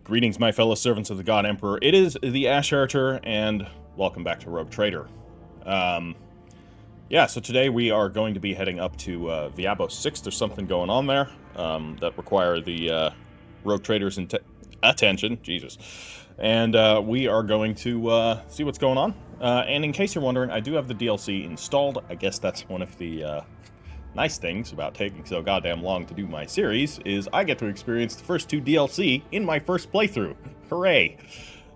Greetings, my fellow servants of the God Emperor. It is the Heritor, and welcome back to Rogue Trader. Yeah, so today we are going to be heading up to Viabo 6. There's something going on there that require the Rogue Trader's attention. Jesus. And we are going to see what's going on. And in case you're wondering, I do have the DLC installed. I guess that's one of the nice things about taking so goddamn long to do my series is I get to experience the first two DLC in my first playthrough. Hooray!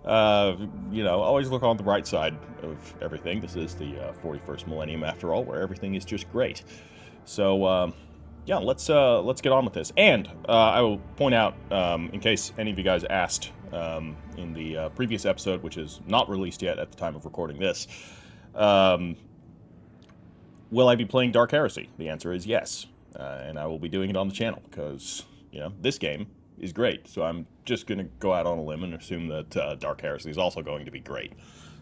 You know, always look on the bright side of everything. This is the 41st millennium, after all, where everything is just great. So, yeah, let's get on with this. And I will point out, in case any of you guys asked in the previous episode, which is not released yet at the time of recording this, will I be playing Dark Heresy? The answer is yes. And I will be doing it on the channel, because, you know, this game is great. So I'm just going to go out on a limb and assume that Dark Heresy is also going to be great.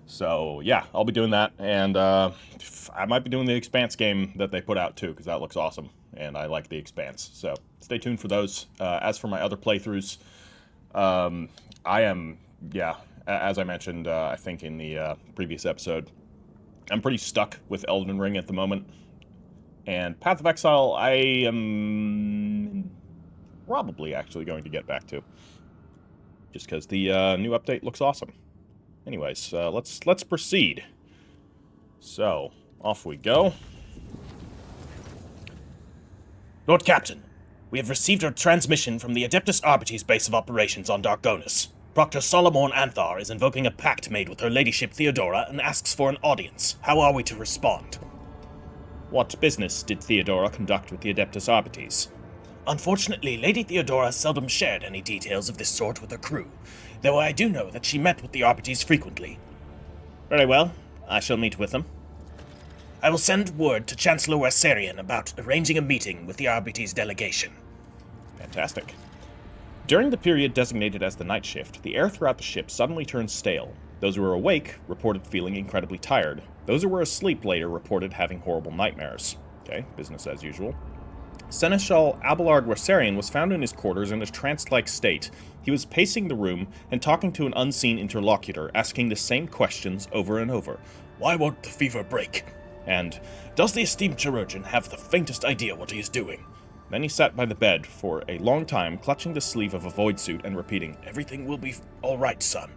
So, yeah, I'll be doing that. And I might be doing the Expanse game that they put out, too, because that looks awesome. And I like the Expanse. So stay tuned for those. As for my other playthroughs, I am, yeah, as I mentioned, I think in the previous episode, I'm pretty stuck with Elden Ring at the moment. And Path of Exile, I am probably actually going to get back to. Just because the new update looks awesome. Anyways, let's proceed. So, off we go. Lord Captain, we have received a transmission from the Adeptus Arbites base of operations on Dargonus. Proctor Solomon Anthar is invoking a pact made with her ladyship Theodora and asks for an audience. How are we to respond? What business did Theodora conduct with the Adeptus Arbites? Unfortunately, Lady Theodora seldom shared any details of this sort with her crew, though I do know that she met with the Arbites frequently. Very well. I shall meet with them. I will send word to Chancellor Warsarian about arranging a meeting with the Arbites delegation. Fantastic. During the period designated as the night shift, the air throughout the ship suddenly turned stale. Those who were awake reported feeling incredibly tired. Those who were asleep later reported having horrible nightmares. Okay, business as usual. Seneschal Abelard Warsarian was found in his quarters in a trance-like state. He was pacing the room and talking to an unseen interlocutor, asking the same questions over and over. Why won't the fever break? And, does the esteemed chirurgeon have the faintest idea what he is doing? Then he sat by the bed for a long time, clutching the sleeve of a void suit and repeating, Everything will be all right, son.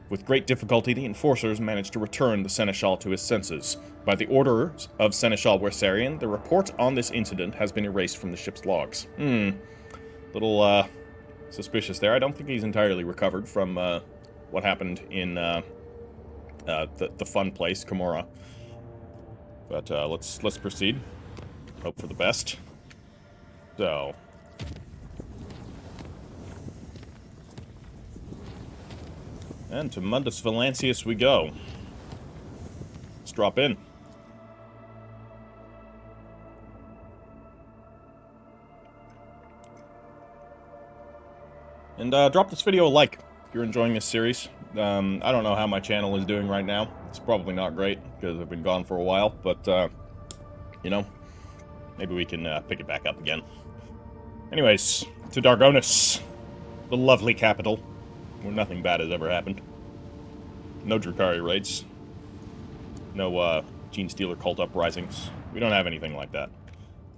With great difficulty, the enforcers managed to return the Seneschal to his senses. By the orders of Seneschal Warsarian, the report on this incident has been erased from the ship's logs. Little, suspicious there. I don't think he's entirely recovered from, what happened in, the fun place, Kimura. But, let's proceed. Hope for the best. So... and to Mundus Valancius we go. Let's drop in. And drop this video a like if you're enjoying this series. I don't know how my channel is doing right now. It's probably not great because I've been gone for a while, but you know, maybe we can pick it back up again. Anyways, to Dargonus, the lovely capital, where nothing bad has ever happened. No Drakari raids. No Gene Stealer cult uprisings. We don't have anything like that.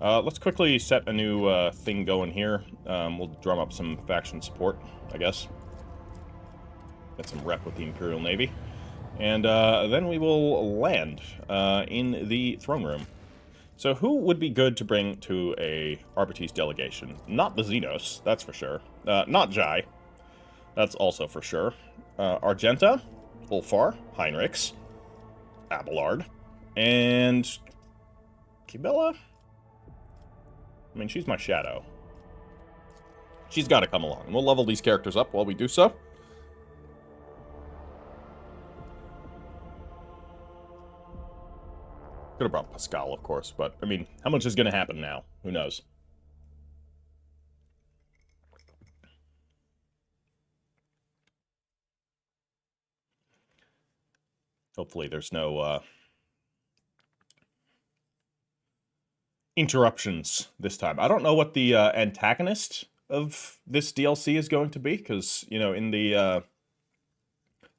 Let's quickly set a new thing going here. We'll drum up some faction support, I guess. Get some rep with the Imperial Navy. And then we will land in the throne room. So who would be good to bring to a Arbites delegation? Not the Xenos, that's for sure. Not Jai. That's also for sure. Argenta, Ulfar, Heinrichs, Abelard, and Kibella? I mean, she's my shadow. She's got to come along. And we'll level these characters up while we do so. Could have brought Pascal, of course, but, I mean, how much is going to happen now? Who knows? Hopefully there's no interruptions this time. I don't know what the antagonist of this DLC is going to be, because, you know, in the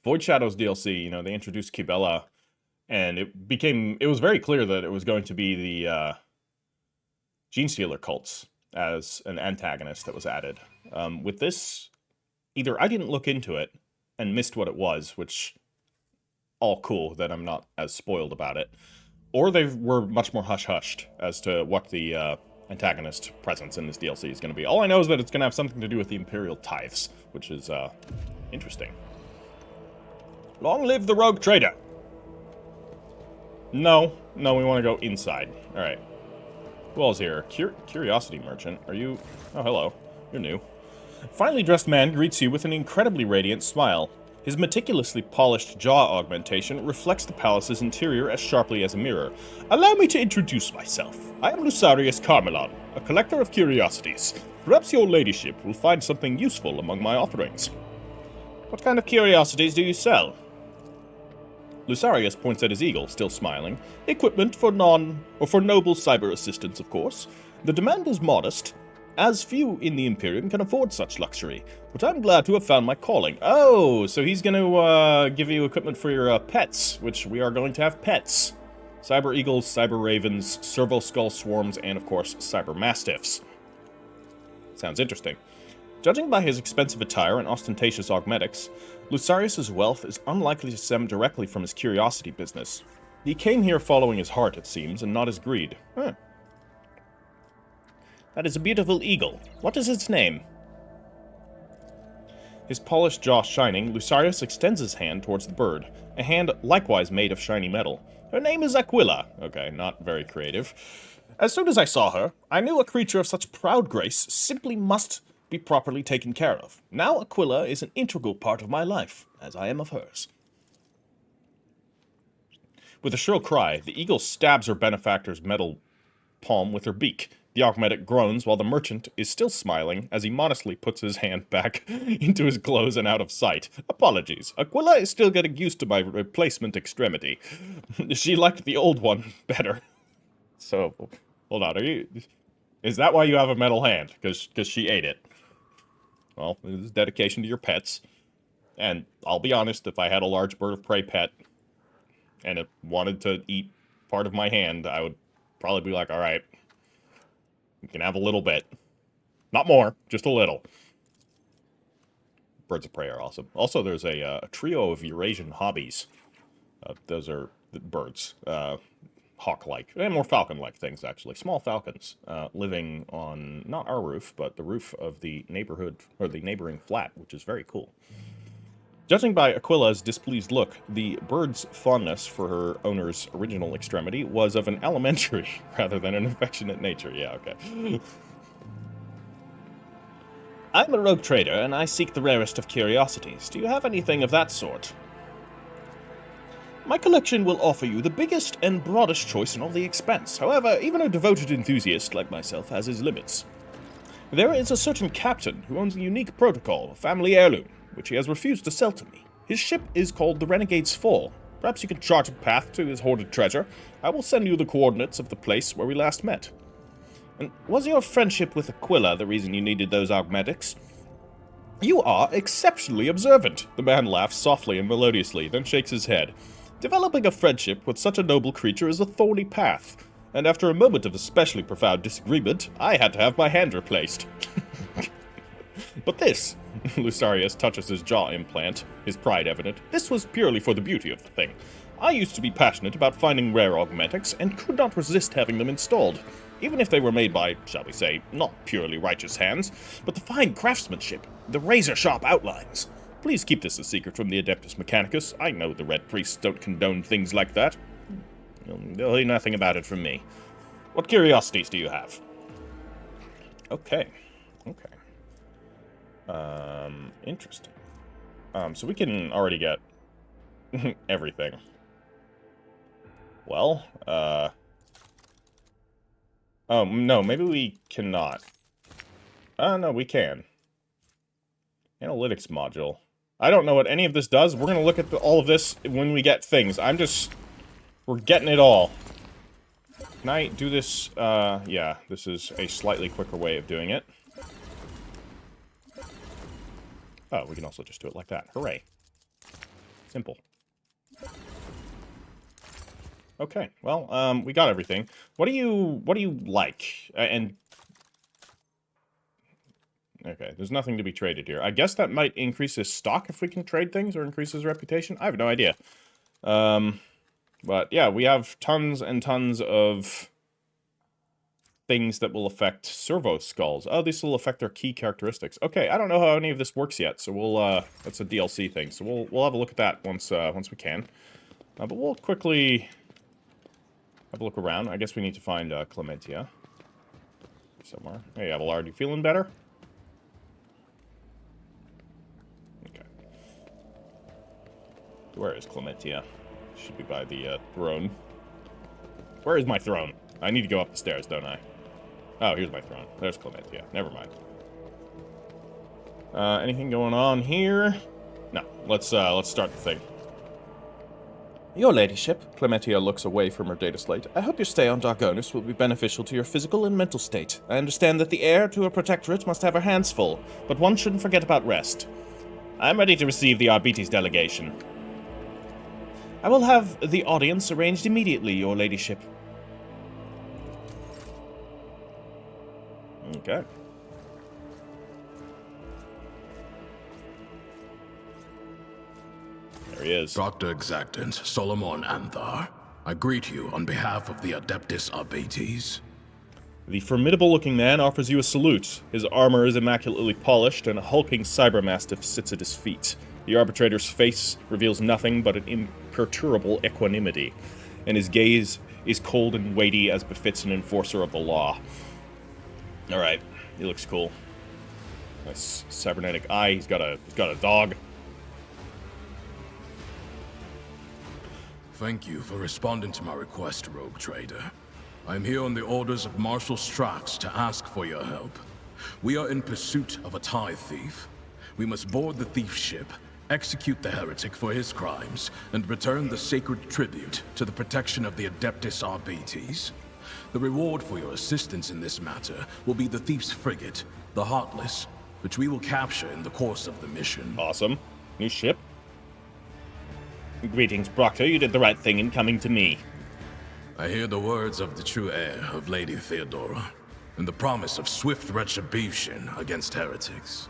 Void Shadows DLC, you know, they introduced Kibella, and it was very clear that it was going to be the Gene Stealer cults as an antagonist that was added. With this, either I didn't look into it and missed what it was, which, all cool that I'm not as spoiled about it, or they were much more hush-hushed as to what the antagonist presence in this DLC is going to be. All I know is that it's going to have something to do with the Imperial tithes, which is interesting. Long live the rogue trader! No, we want to go inside. Alright. Who else here? Curiosity merchant. Are you... Oh, hello. You're new. A finely dressed man greets you with an incredibly radiant smile. His meticulously polished jaw augmentation reflects the palace's interior as sharply as a mirror. Allow me to introduce myself. I am Lucarius Carmelon, a collector of curiosities. Perhaps your ladyship will find something useful among my offerings. What kind of curiosities do you sell? Lucarius points at his eagle, still smiling. Equipment for noble cyber assistance, of course. The demand is modest, as few in the Imperium can afford such luxury, but I'm glad to have found my calling. Oh, so he's going to give you equipment for your pets, which we are going to have pets. Cyber eagles, cyber ravens, servo skull swarms, and of course, cyber mastiffs. Sounds interesting. Judging by his expensive attire and ostentatious augmetics, Lucarius' wealth is unlikely to stem directly from his curiosity business. He came here following his heart, it seems, and not his greed. Huh. That is a beautiful eagle. What is its name? His polished jaw shining, Lucarius extends his hand towards the bird, a hand likewise made of shiny metal. Her name is Aquila. Okay, not very creative. As soon as I saw her, I knew a creature of such proud grace simply must be properly taken care of. Now Aquila is an integral part of my life, as I am of hers. With a shrill cry, the eagle stabs her benefactor's metal palm with her beak. The augmetic groans while the merchant is still smiling as he modestly puts his hand back into his clothes and out of sight. Apologies. Aquila is still getting used to my replacement extremity. She liked the old one better. So, hold on. Is that why you have a metal hand? Because she ate it. Well, this is dedication to your pets. And I'll be honest, if I had a large bird of prey pet and it wanted to eat part of my hand, I would probably be like, alright, you can have a little bit. Not more, just a little. Birds of prey are awesome. Also, there's a trio of Eurasian hobbies. Those are birds. Hawk-like, and more falcon-like things, actually. Small falcons living on, not our roof, but the roof of the neighborhood, or the neighboring flat, which is very cool. Judging by Aquila's displeased look, the bird's fondness for her owner's original extremity was of an elementary rather than an affectionate nature. Yeah, okay. I'm a rogue trader, and I seek the rarest of curiosities. Do you have anything of that sort? My collection will offer you the biggest and broadest choice in all the expanse. However, even a devoted enthusiast like myself has his limits. There is a certain captain who owns a unique protocol, a family heirloom, which he has refused to sell to me. His ship is called the Renegade's Fall. Perhaps you can chart a path to his hoarded treasure. I will send you the coordinates of the place where we last met. And was your friendship with Aquila the reason you needed those augmetics? You are exceptionally observant. The man laughs softly and melodiously, then shakes his head. Developing a friendship with such a noble creature is a thorny path, and after a moment of especially profound disagreement, I had to have my hand replaced. But this, Lucarius touches his jaw implant, his pride evident, this was purely for the beauty of the thing. I used to be passionate about finding rare augmetics, and could not resist having them installed, even if they were made by, shall we say, not purely righteous hands, but the fine craftsmanship, the razor-sharp outlines. Please keep this a secret from the Adeptus Mechanicus. I know the Red Priests don't condone things like that. They'll hear nothing about it from me. What curiosities do you have? Okay. Interesting. So we can already get everything. Well, oh, no, maybe we cannot. No, we can. Analytics module. I don't know what any of this does. We're gonna look at all of this when we get things. We're getting it all. Can I do this? Yeah, this is a slightly quicker way of doing it. Oh, we can also just do it like that. Hooray. Simple. Okay, well, we got everything. What do you like? And okay, there's nothing to be traded here. I guess that might increase his stock if we can trade things, or increase his reputation. I have no idea. But yeah, we have tons and tons of things that will affect servo skulls. Oh, this will affect their key characteristics. Okay, I don't know how any of this works yet, so we'll that's a DLC thing. So we'll have a look at that once we can. But we'll quickly have a look around. I guess we need to find Clementia somewhere. Hey, Abelard, you feeling better? Okay. Where is Clementia? Should be by the throne. Where is my throne? I need to go up the stairs, don't I? Oh, here's my throne. There's Clementia. Never mind. Anything going on here? No. Let's start the thing. Your ladyship, Clementia looks away from her data slate. I hope your stay on Dargonus will be beneficial to your physical and mental state. I understand that the heir to a protectorate must have her hands full, but one shouldn't forget about rest. I'm ready to receive the Arbites delegation. I will have the audience arranged immediately, your ladyship. Okay. There he is. Dr. Exactant, Solomon Anthar, I greet you on behalf of the Adeptus Arbites. The formidable-looking man offers you a salute. His armor is immaculately polished, and a hulking cybermastiff sits at his feet. The arbitrator's face reveals nothing but an imperturbable equanimity, and his gaze is cold and weighty as befits an enforcer of the law. Alright, he looks cool. Nice cybernetic eye, he's got a dog. Thank you for responding to my request, Rogue Trader. I am here on the orders of Marshal Strax to ask for your help. We are in pursuit of a tithe thief. We must board the thief's ship, execute the heretic for his crimes, and return the sacred tribute to the protection of the Adeptus Arbites. The reward for your assistance in this matter will be the thief's frigate, the Heartless, which we will capture in the course of the mission. Awesome. New ship. Greetings, Proctor. You did the right thing in coming to me. I hear the words of the true heir of Lady Theodora, and the promise of swift retribution against heretics.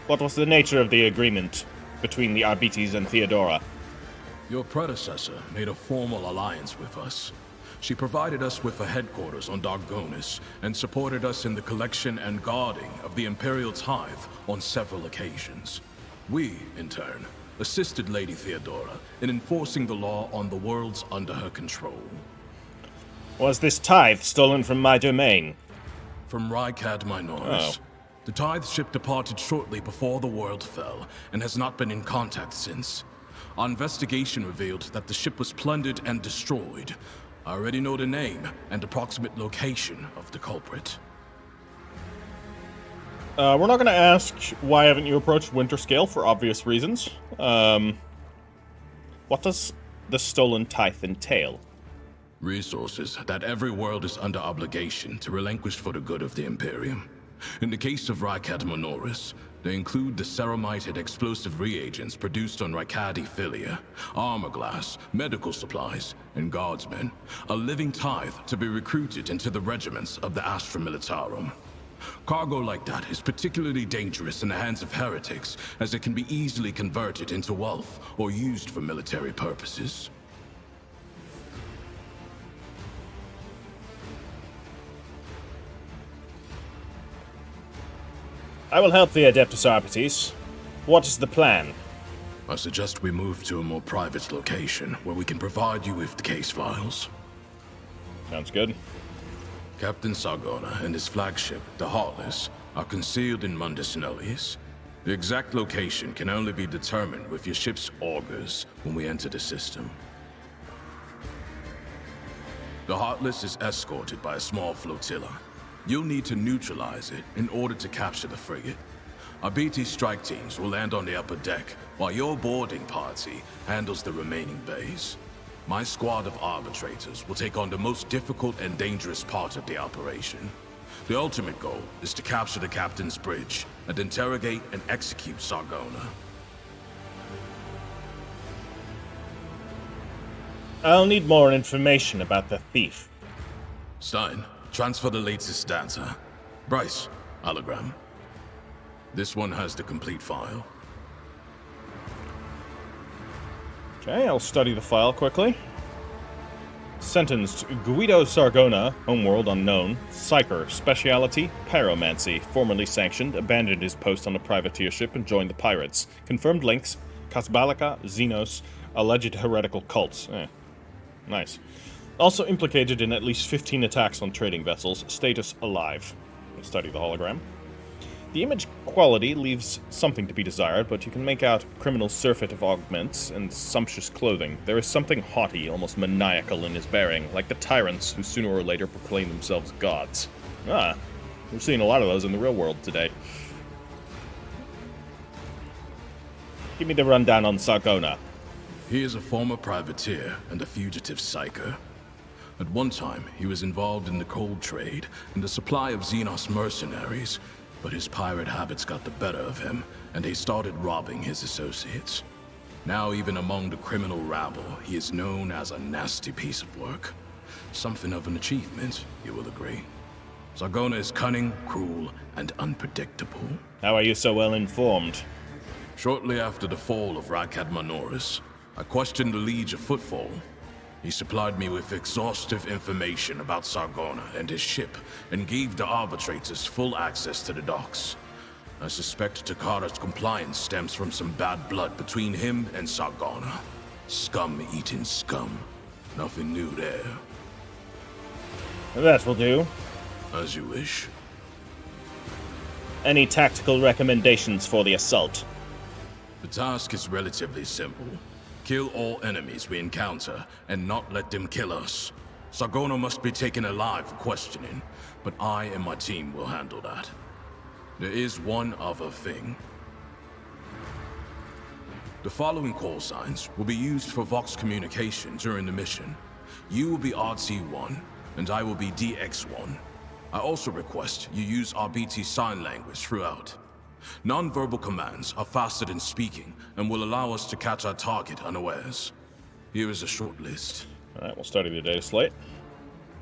What was the nature of the agreement between the Arbites and Theodora? Your predecessor made a formal alliance with us. She provided us with a headquarters on Dargonus, and supported us in the collection and guarding of the Imperial tithe on several occasions. We, in turn, assisted Lady Theodora in enforcing the law on the worlds under her control. Was this tithe stolen from my domain? From Rykad Minoris. Oh. The tithe ship departed shortly before the world fell, and has not been in contact since. Our investigation revealed that the ship was plundered and destroyed. I already know the name and approximate location of the culprit. We're not going to ask why haven't you approached Winterscale for obvious reasons. What does the stolen tithe entail? Resources that every world is under obligation to relinquish for the good of the Imperium. In the case of Rykad Minoris, they include the ceramited explosive reagents produced on Rykadi Philia, armor glass, medical supplies, and guardsmen. A living tithe to be recruited into the regiments of the Astra Militarum. Cargo like that is particularly dangerous in the hands of heretics, as it can be easily converted into wealth or used for military purposes. I will help the Adeptus Arbites. What is the plan? I suggest we move to a more private location, where we can provide you with the case files. Sounds good. Captain Sargona and his flagship, the Heartless, are concealed in Mundus Nullius. The exact location can only be determined with your ship's augurs when we enter the system. The Heartless is escorted by a small flotilla. You'll need to neutralize it in order to capture the frigate. Our BT strike teams will land on the upper deck, while your boarding party handles the remaining bays. My squad of arbitrators will take on the most difficult and dangerous part of the operation. The ultimate goal is to capture the Captain's Bridge and interrogate and execute Sargona. I'll need more information about the thief. Stein, transfer the latest data. Bryce, hologram. This one has the complete file. Okay, I'll study the file quickly. Sentenced Guido Sargona, homeworld unknown. Psyker, speciality, pyromancy. Formerly sanctioned, abandoned his post on a privateer ship and joined the pirates. Confirmed links, Casbalica, Xenos, alleged heretical cults. Nice. Also implicated in at least 15 attacks on trading vessels. Status alive. I'll study the hologram. The image quality leaves something to be desired, but you can make out criminal surfeit of augments and sumptuous clothing. There is something haughty, almost maniacal in his bearing, like the tyrants who sooner or later proclaim themselves gods. We're seeing a lot of those in the real world today. Give me the rundown on Sargona. He is a former privateer and a fugitive psyker. At one time, he was involved in the cold trade and the supply of Xenos mercenaries, but his pirate habits got the better of him, and he started robbing his associates. Now, even among the criminal rabble, he is known as a nasty piece of work. Something of an achievement, you will agree. Sargona is cunning, cruel, and unpredictable. How are you so well informed? Shortly after the fall of Rakadmanoris, I questioned the Liege of Footfall. He supplied me with exhaustive information about Sargona and his ship, and gave the arbitrators full access to the docks. I suspect Takara's compliance stems from some bad blood between him and Sargona. Scum-eating scum. Nothing new there. That will do. As you wish. Any tactical recommendations for the assault? The task is relatively simple. Kill all enemies we encounter, and not let them kill us. Sargona must be taken alive for questioning, but I and my team will handle that. There is one other thing. The following call signs will be used for Vox communication during the mission. You will be RT-1, and I will be DX-1. I also request you use Arbite's sign language throughout. Non-verbal commands are faster than speaking and will allow us to catch our target unawares. Here is a short list. Alright, we'll study the data slate.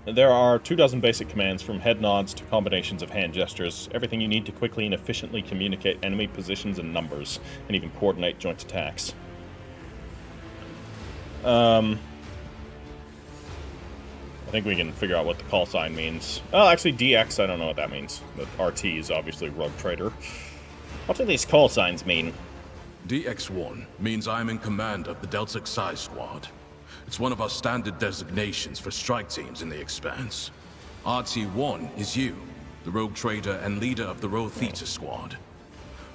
There are 24 basic commands, from head nods to combinations of hand gestures. Everything you need to quickly and efficiently communicate enemy positions and numbers, and even coordinate joint attacks. I think we can figure out what the call sign means. Oh, actually, DX, I don't know what that means. But RT is obviously Rogue Trader. What do these call signs mean? DX-1 means I am in command of the Delta Xi Squad. It's one of our standard designations for strike teams in the Expanse. RT-1 is you, the Rogue Trader and leader of the Rho Theta Squad.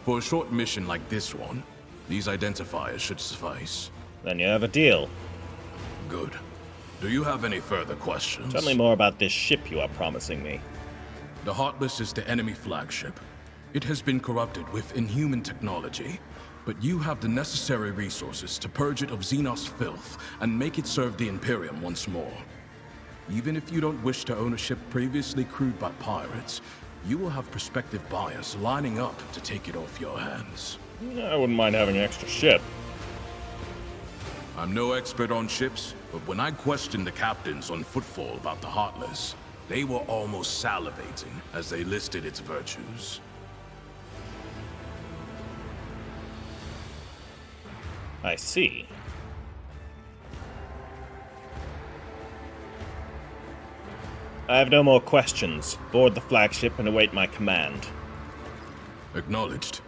For a short mission like this one, these identifiers should suffice. Then you have a deal. Good. Do you have any further questions? Tell me more about this ship you are promising me. The Heartless is the enemy flagship. It has been corrupted with inhuman technology, but you have the necessary resources to purge it of Xenos filth and make it serve the Imperium once more. Even if you don't wish to own a ship previously crewed by pirates, you will have prospective buyers lining up to take it off your hands. I wouldn't mind having an extra ship. I'm no expert on ships, but when I questioned the captains on Footfall about the Heartless, they were almost salivating as they listed its virtues. I see. I have no more questions. Board the flagship and await my command. Acknowledged.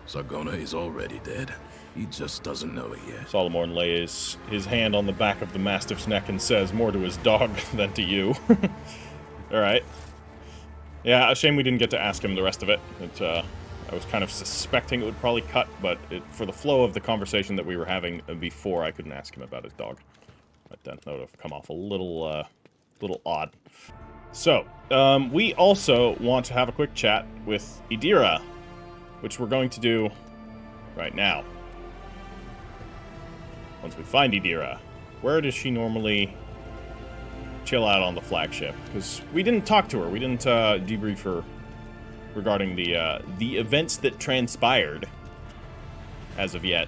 Sargona is already dead. He just doesn't know it yet. Solomon lays his hand on the back of the Mastiff's neck and says more to his dog than to you. Alright. Yeah, a shame we didn't get to ask him the rest of it. I was kind of suspecting it would probably cut, but for the flow of the conversation that we were having before, I couldn't ask him about his dog. That would have come off a little odd. So, we also want to have a quick chat with Idira, which we're going to do right now. Once we find Idira. Where does she normally chill out on the flagship, because we didn't talk to her. We didn't debrief her regarding the events that transpired as of yet.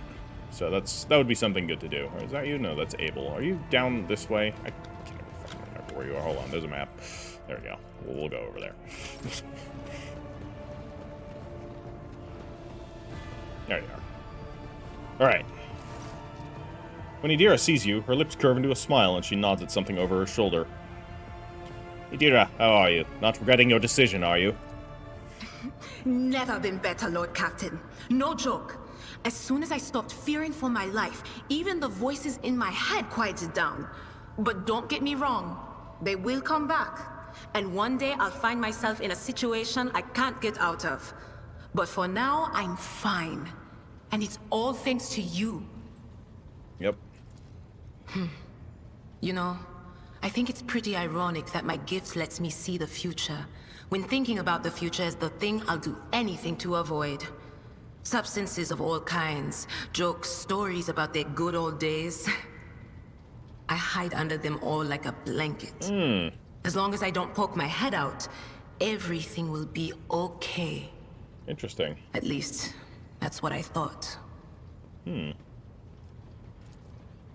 So that would be something good to do. Or is that you? No, that's Abel. Are you down this way? I can't fucking remember where you are. Hold on, there's a map. There we go. We'll go over there. There you are. Alright. When Idira sees you, her lips curve into a smile and she nods at something over her shoulder. Idira, how are you? Not regretting your decision, are you? Never been better, Lord Captain. No joke. As soon as I stopped fearing for my life, even the voices in my head quieted down. But don't get me wrong, they will come back. And one day I'll find myself in a situation I can't get out of. But for now, I'm fine. And it's all thanks to you. Yep. You know, I think it's pretty ironic that my gift lets me see the future, when thinking about the future is the thing I'll do anything to avoid. Substances of all kinds, jokes, stories about their good old days. I hide under them all like a blanket. As long as I don't poke my head out, everything will be okay. Interesting. At least, that's what I thought.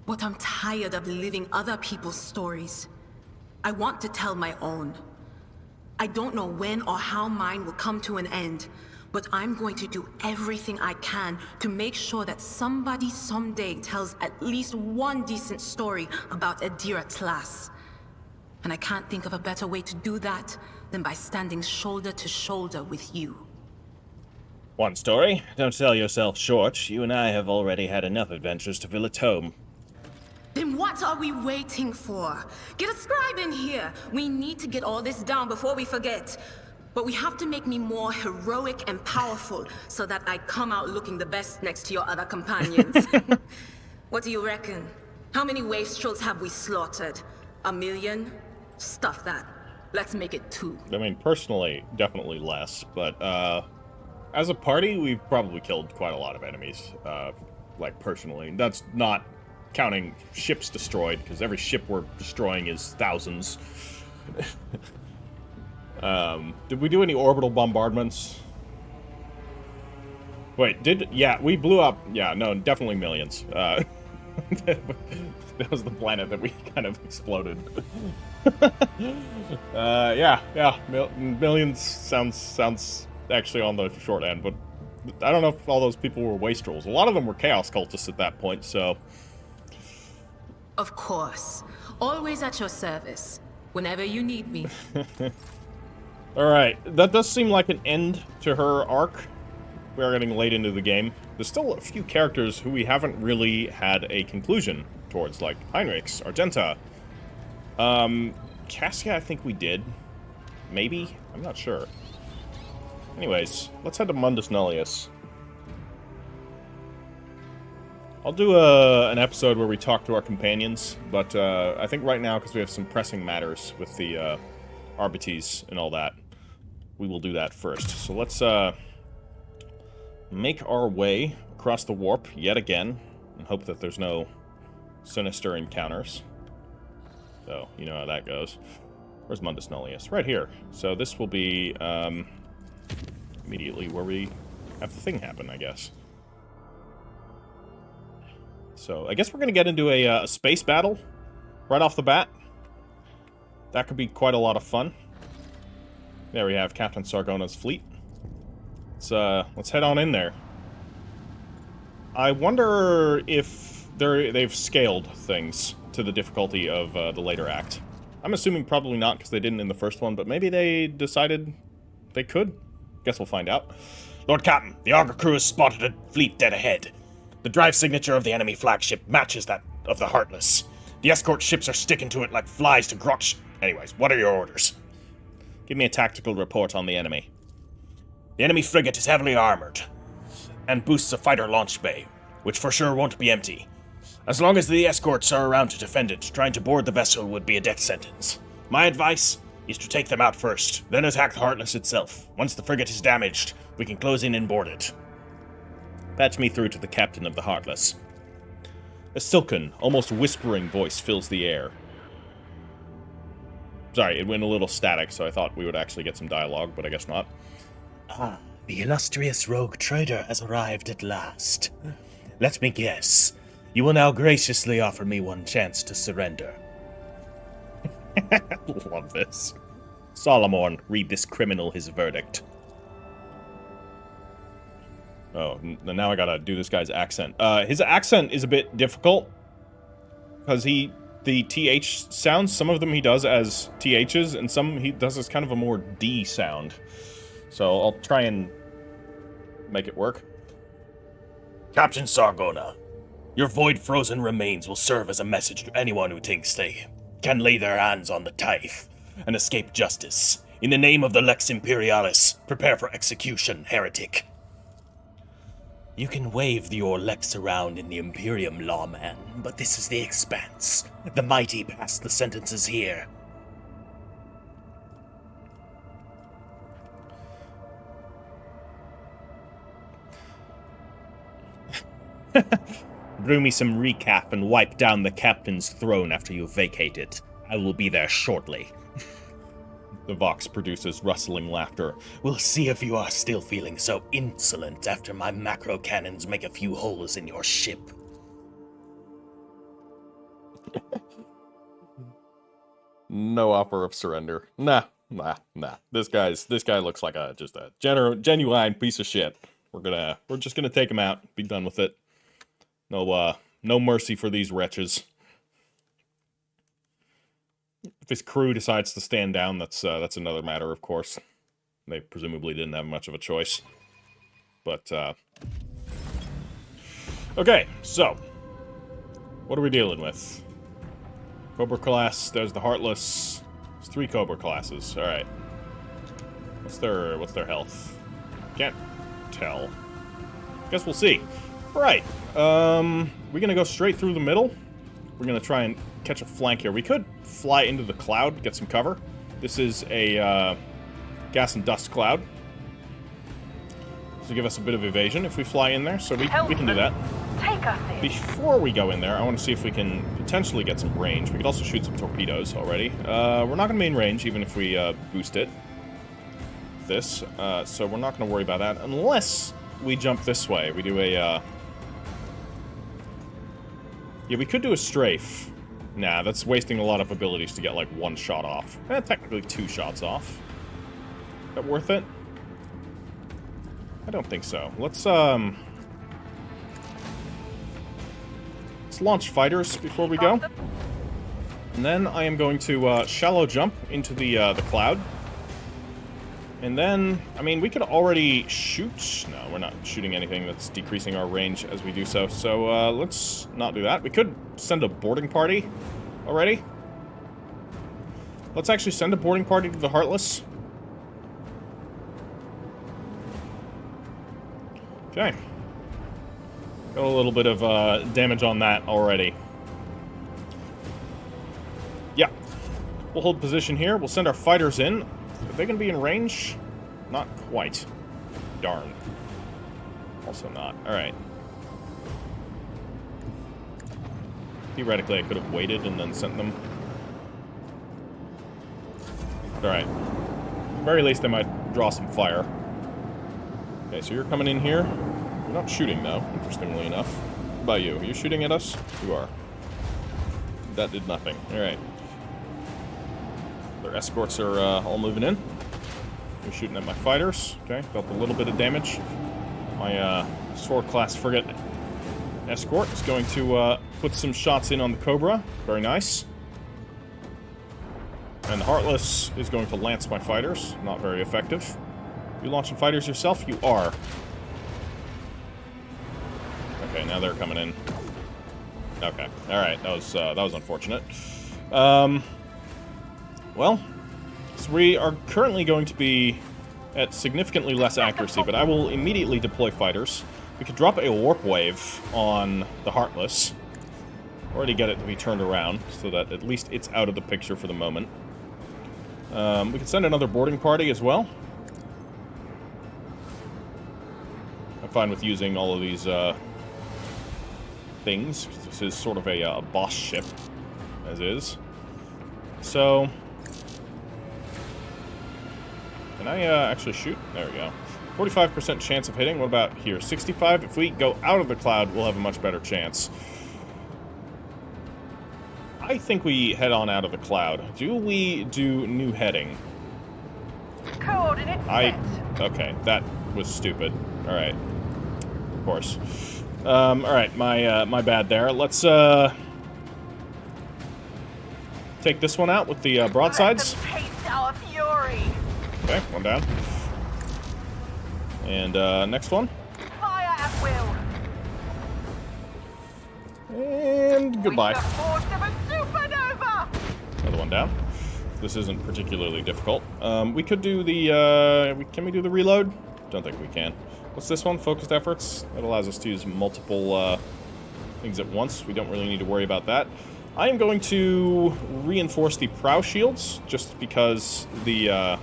But I'm tired of living other people's stories. I want to tell my own. I don't know when or how mine will come to an end, but I'm going to do everything I can to make sure that somebody someday tells at least one decent story about Idira Tlass. And I can't think of a better way to do that than by standing shoulder to shoulder with you. One story? Don't sell yourself short. You and I have already had enough adventures to fill a tome. Then what are we waiting for? Get a scribe in here! We need to get all this down before we forget. But we have to make me more heroic and powerful so that I come out looking the best next to your other companions. What do you reckon? How many wastrels have we slaughtered? 1 million? Stuff that. Let's make it 2. I mean, personally, definitely less, but, as a party, we've probably killed quite a lot of enemies, like, personally. That's not counting ships destroyed, because every ship we're destroying is thousands. Did we do any orbital bombardments? Wait, yeah, we blew up, yeah, no, definitely millions. That was the planet that we kind of exploded. Millions sounds actually on the short end, but I don't know if all those people were wastrels. A lot of them were chaos cultists at that point, so... Of course. Always at your service. Whenever you need me. Alright, that does seem like an end to her arc. We are getting late into the game. There's still a few characters who we haven't really had a conclusion towards, like Heinrichs, Argenta. Cassia, I think we did. Maybe? I'm not sure. Anyways, let's head to Mundus Nullius. I'll do an episode where we talk to our companions, but I think right now, because we have some pressing matters with the Arbites and all that, we will do that first. So let's make our way across the warp yet again, and hope that there's no sinister encounters. So, you know how that goes. Where's Mundus Nullius? Right here. So this will be immediately where we have the thing happen, I guess. So, I guess we're going to get into a space battle right off the bat. That could be quite a lot of fun. There we have Captain Sargona's fleet. Let's head on in there. I wonder if they've scaled things to the difficulty of the later act. I'm assuming probably not, because they didn't in the first one, but maybe they decided they could. Guess we'll find out. Lord Captain, the Augur crew has spotted a fleet dead ahead. The drive signature of the enemy flagship matches that of the Heartless. The escort ships are sticking to it like flies to grotch. Anyways, what are your orders? Give me a tactical report on the enemy. The enemy frigate is heavily armored and boasts a fighter launch bay, which for sure won't be empty. As long as the escorts are around to defend it, trying to board the vessel would be a death sentence. My advice is to take them out first, then attack the Heartless itself. Once the frigate is damaged, we can close in and board it. Patch me through to the captain of the Heartless. A silken, almost whispering voice fills the air. Sorry, it went a little static, so I thought we would actually get some dialogue, but I guess not. Ah, the illustrious rogue trader has arrived at last. Let me guess. You will now graciously offer me one chance to surrender. Love this. Solomon, read this criminal his verdict. Oh, now I gotta do this guy's accent. His accent is a bit difficult, because the TH sounds, some of them he does as THs, and some he does as kind of a more D sound. So I'll try and make it work. Captain Sargona, your void-frozen remains will serve as a message to anyone who thinks they can lay their hands on the tithe and escape justice. In the name of the Lex Imperialis, prepare for execution, heretic. You can wave your Lex around in the Imperium, Lawman, but this is the Expanse. The mighty pass the sentences here. Brew me some recap and wipe down the captain's throne after you vacate it. I will be there shortly. The Vox produces rustling laughter. We'll see if you are still feeling so insolent after my macro cannons make a few holes in your ship. No offer of surrender. Nah. This guy looks like just a genuine piece of shit. We're just gonna take him out. Be done with it. No mercy for these wretches. If his crew decides to stand down, that's another matter, of course. They presumably didn't have much of a choice. But, okay, so. What are we dealing with? Cobra class, there's the Heartless. There's 3 Cobra classes, alright. What's their health? Can't tell. Guess we'll see. Alright, we're gonna go straight through the middle. We're gonna try and catch a flank here. We could fly into the cloud, get some cover. This is a gas and dust cloud. To give us a bit of evasion if we fly in there, so we can do that. Take us in. Before we go in there, I want to see if we can potentially get some range. We could also shoot some torpedoes already. We're not going to be in range, even if we boost it. So we're not going to worry about that, unless we jump this way. We do a... Yeah, we could do a strafe. Nah, that's wasting a lot of abilities to get, like, 1 shot off. Technically 2 shots off. Is that worth it? I don't think so. Let's launch fighters before we go. And then I am going to shallow jump into the cloud. And then, I mean, we could already shoot. No, we're not shooting anything that's decreasing our range as we do so. So let's not do that. We could send a boarding party already. Let's actually send a boarding party to the Heartless. Okay. Got a little bit of damage on that already. Yeah. We'll hold position here. We'll send our fighters in. Are they going to be in range? Not quite. Darn. Also not. Alright. Theoretically, I could have waited and then sent them. Alright. At the very least, they might draw some fire. Okay, so you're coming in here. You're not shooting, though, interestingly enough. What about you? Are you shooting at us? You are. That did nothing. Alright. Their escorts are all moving in. You're shooting at my fighters. Okay, dealt a little bit of damage. My sword-class frigate escort is going to put some shots in on the Cobra. Very nice. And the Heartless is going to lance my fighters. Not very effective. You launching fighters yourself? You are. Okay, now they're coming in. Okay, all right. That was unfortunate. Well, so we are currently going to be at significantly less accuracy, but I will immediately deploy fighters. We could drop a warp wave on the Heartless. Already get it to be turned around, so that at least it's out of the picture for the moment. We could send another boarding party as well. I'm fine with using all of these things. This is sort of a boss ship, as is. So, Can I actually shoot? There we go. 45% chance of hitting. What about here? 65? If we go out of the cloud, we'll have a much better chance. I think we head on out of the cloud. Do we do new heading? Coordinates set. Okay, that was stupid. Alright. Of course. Alright, my bad there. Let's, take this one out with the, broadsides. Let them taste our fury. Okay, one down. And, next one. Fire at will. And goodbye. With the force of a supernova. Another one down. This isn't particularly difficult. We could do the, can we do the reload? Don't think we can. What's this one? Focused efforts. That allows us to use multiple, things at once. We don't really need to worry about that. I am going to reinforce the prow shields, just because the,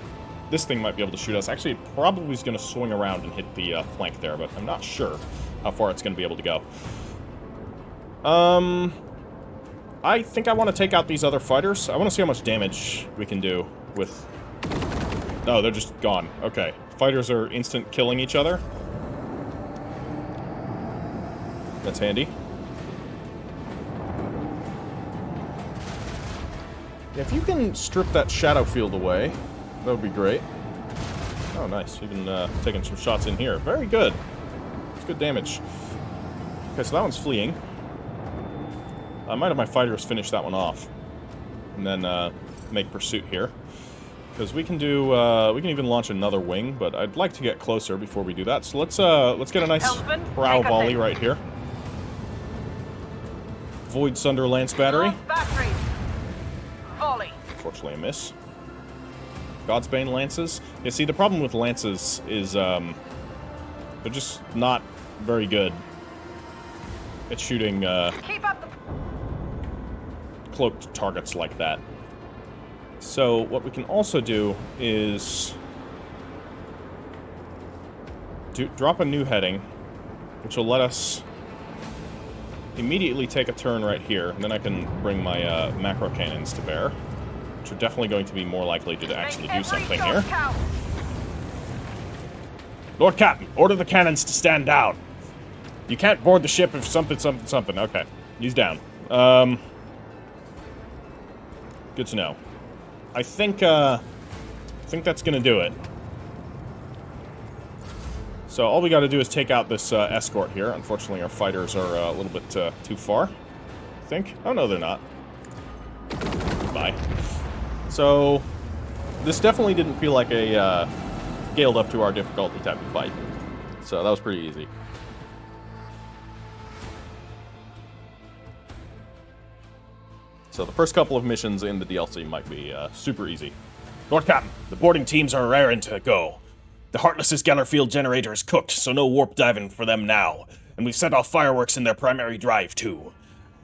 this thing might be able to shoot us. Actually, it probably is going to swing around and hit the, flank there, but I'm not sure how far it's going to be able to go. I think I want to take out these other fighters. I want to see how much damage we can do with... Oh, they're just gone. Okay. Fighters are instant killing each other. That's handy. Yeah, if you can strip that shadow field away, that would be great. Oh, nice. Even taking some shots in here. Very good. It's good damage. Okay, so that one's fleeing. I might have my fighters finish that one off. And then make pursuit here. Because we can do, we can even launch another wing, but I'd like to get closer before we do that. So let's get a nice prow volley right here. Void Sunder Lance Battery. Batteries. Volley. Unfortunately, a miss. Godsbane Lances. Yeah, see, the problem with Lances is, they're just not very good at shooting, Keep up the... cloaked targets like that. So, what we can also do is drop a new heading, which will let us immediately take a turn right here, and then I can bring my macro cannons to bear, which are definitely going to be more likely to actually do something here. Lord Captain, order the cannons to stand down. You can't board the ship if something. Okay, he's down. Good to know. I think that's gonna do it. So all we got to do is take out this escort here. Unfortunately, our fighters are a little bit too far, I think. Oh, no, they're not. Bye. So this definitely didn't feel like a scaled up to our difficulty type of fight. So that was pretty easy. So the first couple of missions in the DLC might be super easy. Lord Captain, the boarding teams are raring to go. The Heartless's Gellerfield generator is cooked, so no warp diving for them now. And we've set off fireworks in their primary drive, too.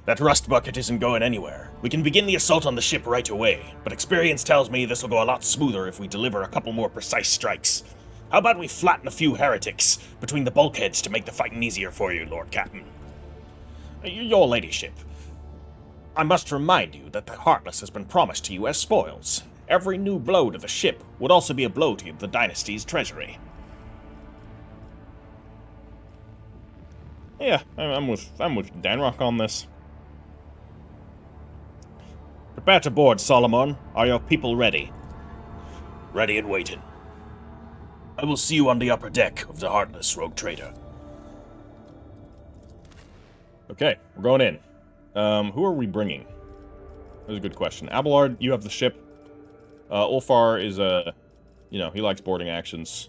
That rust bucket isn't going anywhere. We can begin the assault on the ship right away, but experience tells me this will go a lot smoother if we deliver a couple more precise strikes. How about we flatten a few heretics between the bulkheads to make the fighting easier for you, Lord Captain? Your ladyship, I must remind you that the Heartless has been promised to you as spoils. Every new blow to the ship would also be a blow to the dynasty's treasury. Yeah, I'm with Danrock on this. Prepare to board, Solomon. Are your people ready? Ready and waiting. I will see you on the upper deck of the Heartless, rogue trader. Okay, we're going in. Who are we bringing? That's a good question. Abelard, you have the ship. Ulfar is he likes boarding actions.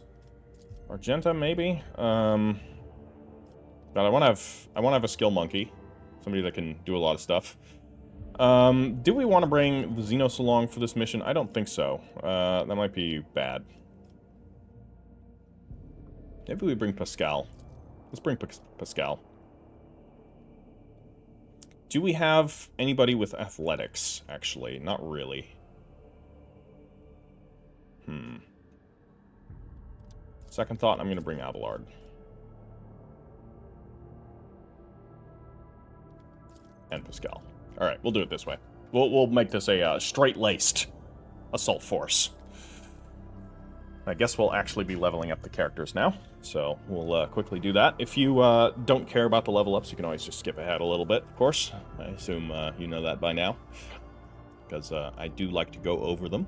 Argenta, maybe? But I want to have a skill monkey. Somebody that can do a lot of stuff. Do we want to bring the Xenos along for this mission? I don't think so. That might be bad. Maybe we bring Pascal. Let's bring Pascal. Do we have anybody with athletics, actually? Not really. Second thought, I'm going to bring Abelard. And Pascal. Alright, we'll do it this way. We'll make this a straight-laced assault force. I guess we'll actually be leveling up the characters now, so we'll quickly do that. If you don't care about the level ups, you can always just skip ahead a little bit, of course. I assume you know that by now, because I do like to go over them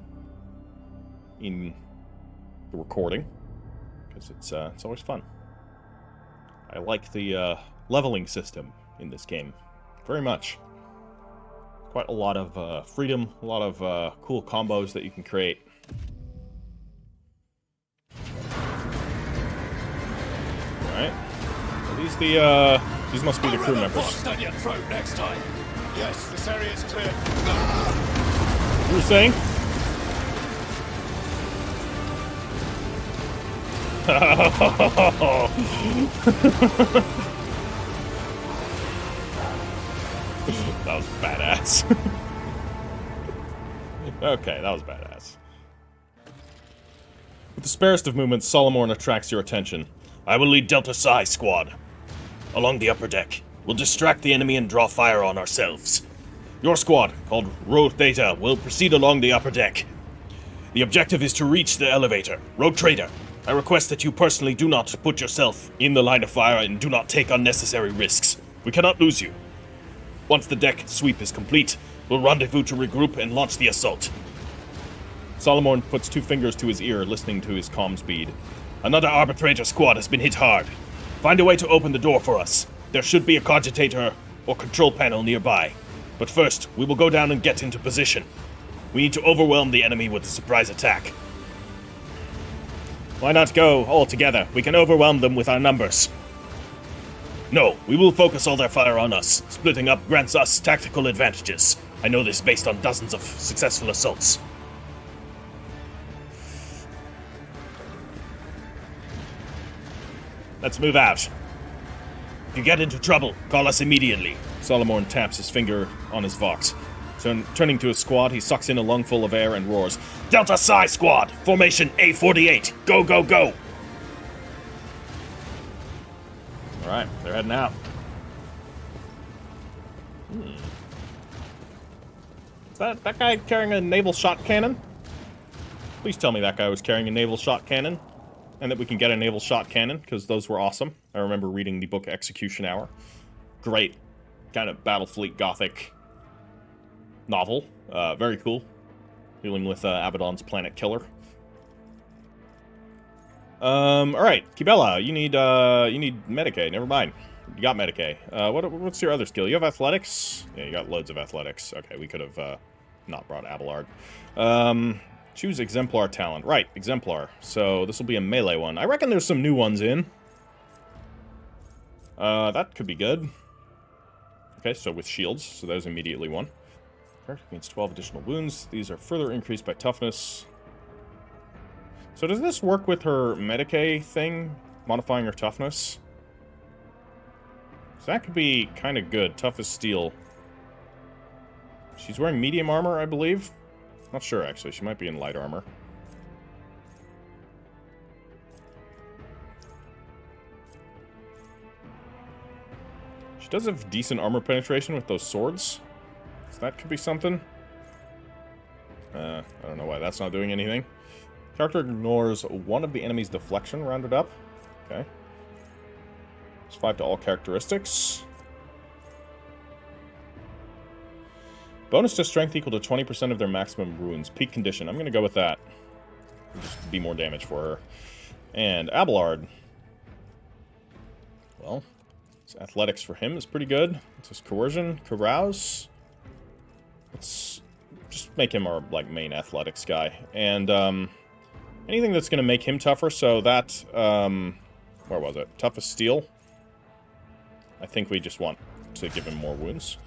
in the recording, because it's always fun. I like the leveling system in this game very much. Quite a lot of freedom, a lot of cool combos that you can create. Alright. These must be the crew members. Down your throat next time. Yes, this area is clear. You were saying? That was badass. Okay, that was badass. With the sparest of movements, Solomon attracts your attention. I will lead Delta Psi squad along the upper deck. We'll distract the enemy and draw fire on ourselves. Your squad, called Rogue Theta, will proceed along the upper deck. The objective is to reach the elevator. Rogue Trader, I request that you personally do not put yourself in the line of fire and do not take unnecessary risks. We cannot lose you. Once the deck sweep is complete, we'll rendezvous to regroup and launch the assault. Solomon puts 2 fingers to his ear, listening to his comm speed. Another arbitrator squad has been hit hard. Find a way to open the door for us. There should be a cogitator or control panel nearby. But first, we will go down and get into position. We need to overwhelm the enemy with a surprise attack. Why not go all together? We can overwhelm them with our numbers. No, we will focus all their fire on us. Splitting up grants us tactical advantages. I know this based on dozens of successful assaults. Let's move out. If you get into trouble, call us immediately. Solomon taps his finger on his Vox. Turning to his squad, he sucks in a lungful of air and roars, Delta Psi squad, formation A48. Go, go, go. Alright, they're heading out. Is that guy carrying a naval shot cannon? Please tell me that guy was carrying a naval shot cannon. And that we can get a naval shot cannon, because those were awesome. I remember reading the book Execution Hour. Great kind of Battlefleet Gothic novel. Very cool. Dealing with Abaddon's planet killer. Alright, Kibella, you need Medicae. Never mind. You got Medicae. What's your other skill? You have athletics? Yeah, you got loads of athletics. Okay, we could have not brought Abelard. Choose Exemplar talent. Right, Exemplar. So this will be a melee one. I reckon there's some new ones in. That could be good. Okay, so with shields. So there's immediately one. Character gains 12 additional wounds. These are further increased by toughness. So does this work with her Medicae thing? Modifying her toughness? So that could be kind of good. Tough as steel. She's wearing medium armor, I believe. Not sure, actually. She might be in light armor. She does have decent armor penetration with those swords. So that could be something. I don't know why that's not doing anything. Character ignores one of the enemy's deflection, rounded up. Okay. It's 5 to all characteristics. Bonus to strength equal to 20% of their maximum wounds. Peak condition. I'm going to go with that. Just be more damage for her. And Abelard. Well, athletics for him is pretty good. It's his coercion, carouse. Let's just make him our main athletics guy. And anything that's going to make him tougher. So that where was it? Tough as steel. I think we just want to give him more wounds.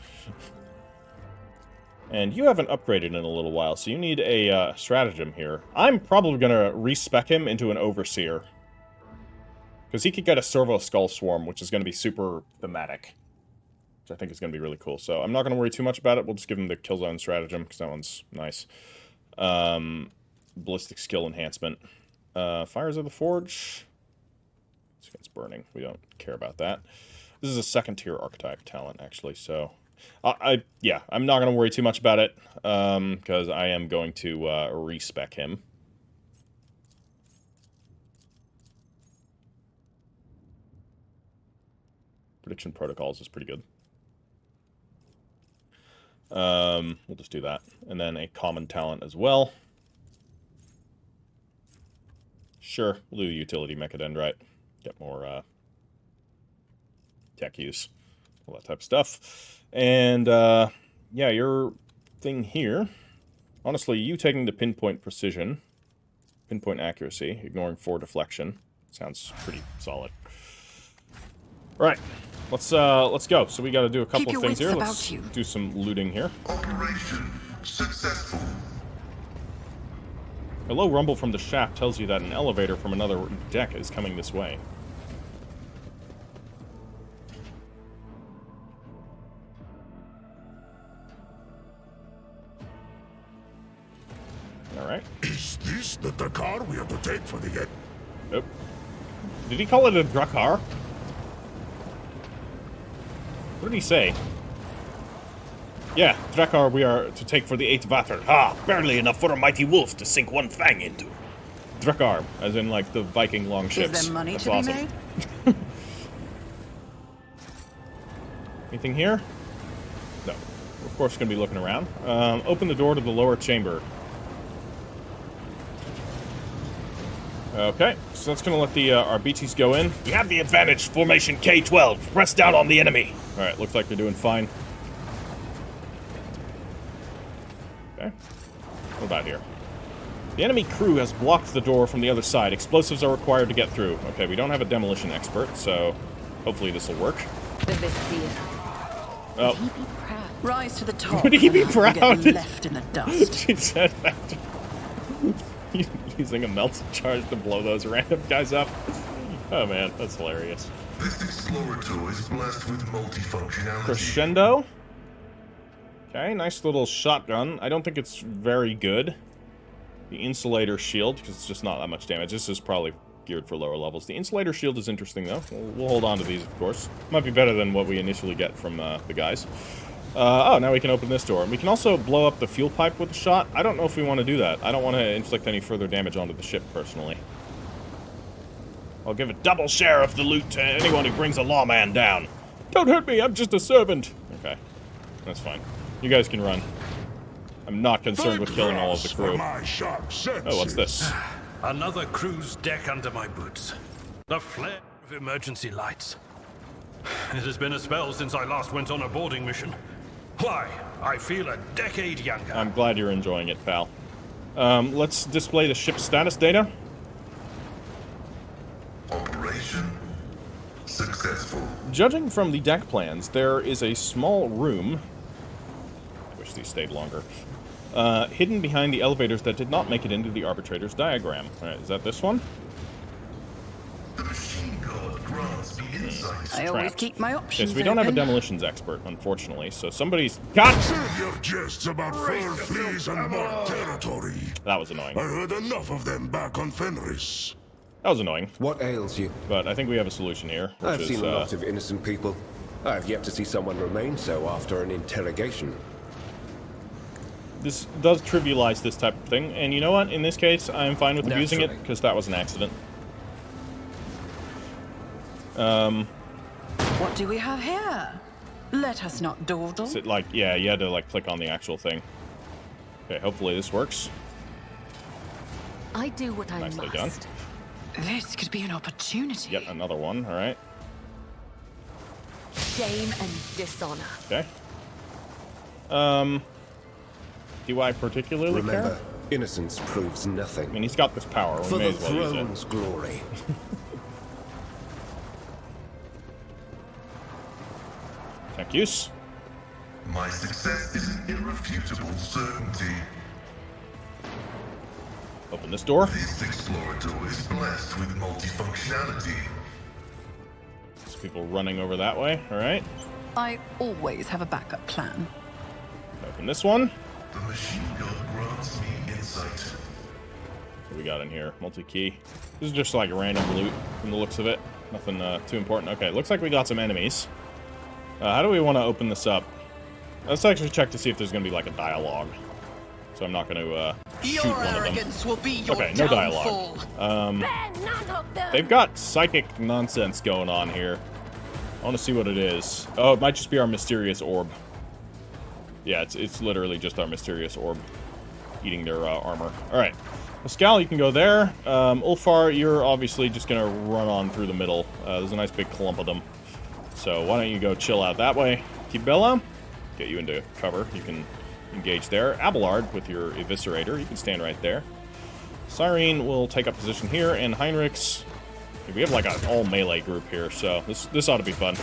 And you haven't upgraded in a little while, so you need a stratagem here. I'm probably going to respec him into an Overseer. Because he could get a Servo Skull Swarm, which is going to be super thematic. Which I think is going to be really cool. So I'm not going to worry too much about it. We'll just give him the Killzone Stratagem, because that one's nice. Ballistic Skill Enhancement. Fires of the Forge. It's against burning. We don't care about that. This is a second-tier archetype talent, actually, so... yeah, I'm not going to worry too much about it, because I am going to respec him. Prediction protocols is pretty good. We'll just do that. And then a common talent as well. Sure, we'll do utility mechadendrite. Get more tech use. All that type of stuff. And, yeah, your thing here. Honestly, you taking the pinpoint precision, pinpoint accuracy, ignoring 4 deflection. Sounds pretty solid. Right, let's go. So we got to do a couple of things here. Let's do some looting here. Operation successful. A low rumble from the shaft tells you that an elevator from another deck is coming this way. Alright. Is this the Dakar we have to take for the end? Nope. Did he call it a Drakkar? What did he say? Yeah, Drakkar we are to take for the 8th Vater. Ah, barely enough for a mighty wolf to sink one fang into. Drakkar, as in like the Viking longships. Is there money That's to awesome. be made? Anything here? No. We're of course going to be looking around. Open the door to the lower chamber. Okay, so that's going to let the Arbites go in. We have the advantage. Formation K-12. Press down on the enemy. Alright, looks like they're doing fine. Okay. What about here? The enemy crew has blocked the door from the other side. Explosives are required to get through. Okay, we don't have a demolition expert, so hopefully this will work. Oh. He be proud. Rise to the top. Would he be and proud? Get left in the dust. She said after using a melted charge to blow those random guys up. Oh man, that's hilarious. This explorator is blessed with multifunctionality. Crescendo. Okay, nice little shotgun. I don't think it's very good. The insulator shield, because it's just not that much damage. This is probably geared for lower levels. The insulator shield is interesting, though. We'll hold on to these, of course. Might be better than what we initially get from the guys. Oh, now we can open this door. We can also blow up the fuel pipe with a shot. I don't know if we want to do that. I don't want to inflict any further damage onto the ship, personally. I'll give a double share of the loot to anyone who brings a lawman down. Don't hurt me, I'm just a servant. Okay, that's fine. You guys can run. I'm not concerned with killing all of the crew. Oh, what's this? Another crew's deck under my boots. The flare of emergency lights. It has been a spell since I last went on a boarding mission. Why, I feel a decade younger. I'm glad you're enjoying it, pal. Let's display the ship's status data. Operation successful. Judging from the deck plans, there is a small room. I wish these stayed longer. Hidden behind the elevators that did not make it into the arbitrator's diagram. Alright, is that this one? The machine god grants me insight. I always keep my Okay, options so we don't have a open. demolitions expert, unfortunately, so somebody's got... Save your jests about fur fleas and marked territory. That was annoying. I heard enough of them back on Fenris. That was annoying, What ails you? but I think we have a solution here, which I've is, seen a lot of innocent people. I've yet to see someone remain so after an interrogation. this does trivialize this type of thing, and you know what? In this case, I'm fine with abusing it, Naturally. because that was an accident. What do we have here? Let us not dawdle. Is it like, yeah, you had to like click on the actual thing. Okay, hopefully this works. I do what I Nicely must. done. This could be an opportunity. Yet another one, alright. Shame and dishonor. Okay. Do I particularly Remember, care? innocence proves nothing. I mean, he's got this power, we For may the as well use it. throne's glory. Thank yous. My success is an irrefutable certainty. Open this door. This explorator is blessed with multifunctionality. There's people running over that way, alright. I always have a backup plan. Open this one. The machine god grants me insight. What we got in here? Multi-key. This is just like random loot from the looks of it. Nothing too important. Okay, looks like we got some enemies. How do we want to open this up? Let's actually check to see if there's going to be like a dialogue. So I'm not going to shoot Your one of them. arrogance will be your Okay, no downfall. dialogue. They've got psychic nonsense going on here. I want to see what it is. Oh, it might just be our mysterious orb. Yeah, it's literally just our mysterious orb eating their armor. Alright. Pascal, you can go there. Ulfar, you're obviously just going to run on through the middle. There's a nice big clump of them. So why don't you go chill out that way. Kibella, get you into cover. You can engage there. Abelard, with your Eviscerator, you can stand right there. Cyrene will take up position here, and Heinrich's... We have like an all-melee group here, so this ought to be fun.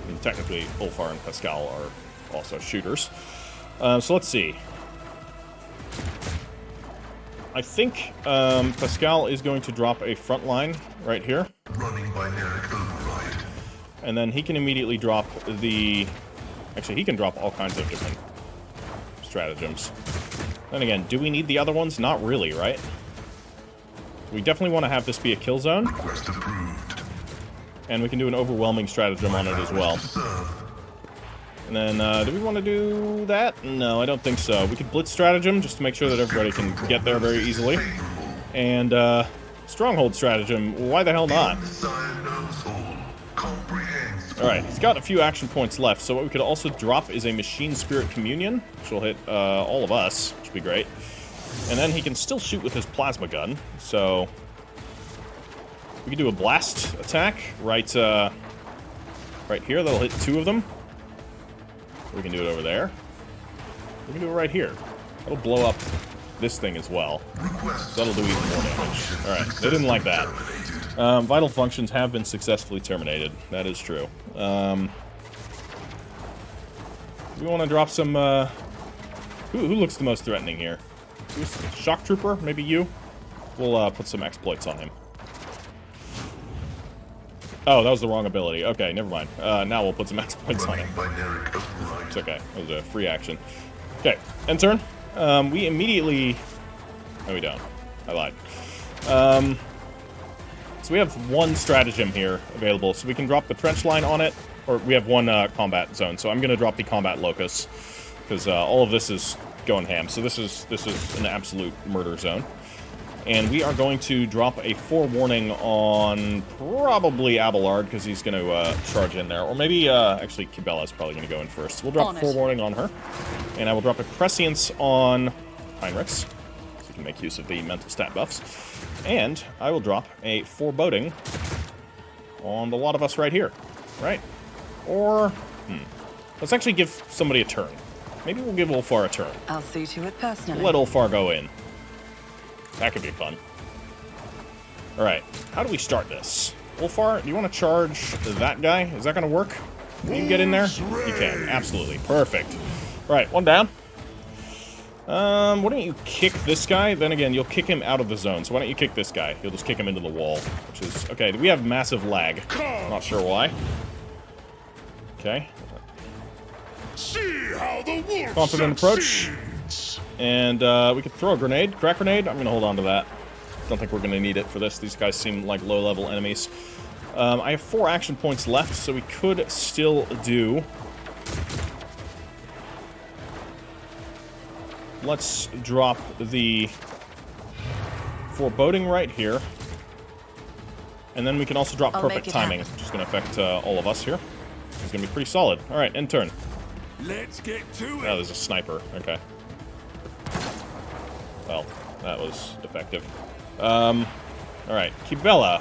And technically, Ulfar and Pascal are also shooters. So let's see. I think Pascal is going to drop a front line right here. Running binaric override. And then he can immediately drop the... Actually, he can drop all kinds of different stratagems. Then again, do we need the other ones? Not really, right? We definitely want to have this be a kill zone. Request approved. And we can do an overwhelming stratagem on it as well. And then, do we want to do that? No, I don't think so. We could blitz stratagem just to make sure that everybody can get there very easily. And, stronghold stratagem, why the hell not? Alright, he's got a few action points left, so what we could also drop is a Machine Spirit Communion, which will hit all of us, which would be great. And then he can still shoot with his plasma gun, so we can do a blast attack right here. That'll hit 2 of them. We can do it over there. We can do it right here. That'll blow up this thing as well. So that'll do even more damage. Alright, they didn't like that. Vital functions have been successfully terminated. That is true. We want to drop some... Who looks the most threatening here? Shock Trooper? Maybe you? We'll put some exploits on him. Oh, that was the wrong ability. Okay, never mind. Now we'll put some exploits on him. It's okay. That was a free action. Okay, end turn. We immediately... No, we don't. I lied. So we have one stratagem here available. So we can drop the trench line on it, or we have one combat zone. So I'm going to drop the combat locus, because all of this is going ham. So this is an absolute murder zone. And we are going to drop a forewarning on probably Abelard, because he's going to charge in there. Or maybe, actually, Kibella is probably going to go in first. So we'll drop a forewarning on her. And I will drop a prescience on Heinrichs, so you can make use of the mental stat buffs. And I will drop a foreboding on the lot of us right here. Right? Or, let's actually give somebody a turn. Maybe we'll give Ulfar a turn. I'll see to it personally. Let Ulfar go in. That could be fun. Alright, how do we start this? Ulfar, do you want to charge that guy? Is that going to work? Can you get in there? You can, absolutely. Perfect. Alright, one down. Why don't you kick this guy? Then again, you'll kick him out of the zone. So why don't you kick this guy? You'll just kick him into the wall, which is... Okay, we have massive lag. Not sure why. Okay. See how the wolf Confident approach. And we could throw a grenade. Crack grenade. I'm going to hold on to that. Don't think we're going to need it for this. These guys seem like low-level enemies. I have 4 action points left, so we could still do... Let's drop the foreboding right here. And then we can also drop perfect timing, which is going to affect all of us here. It's going to be pretty solid. All right, end turn. Let's get to it. Oh, there's a sniper. Okay. Well, that was effective. Alright, Kibella.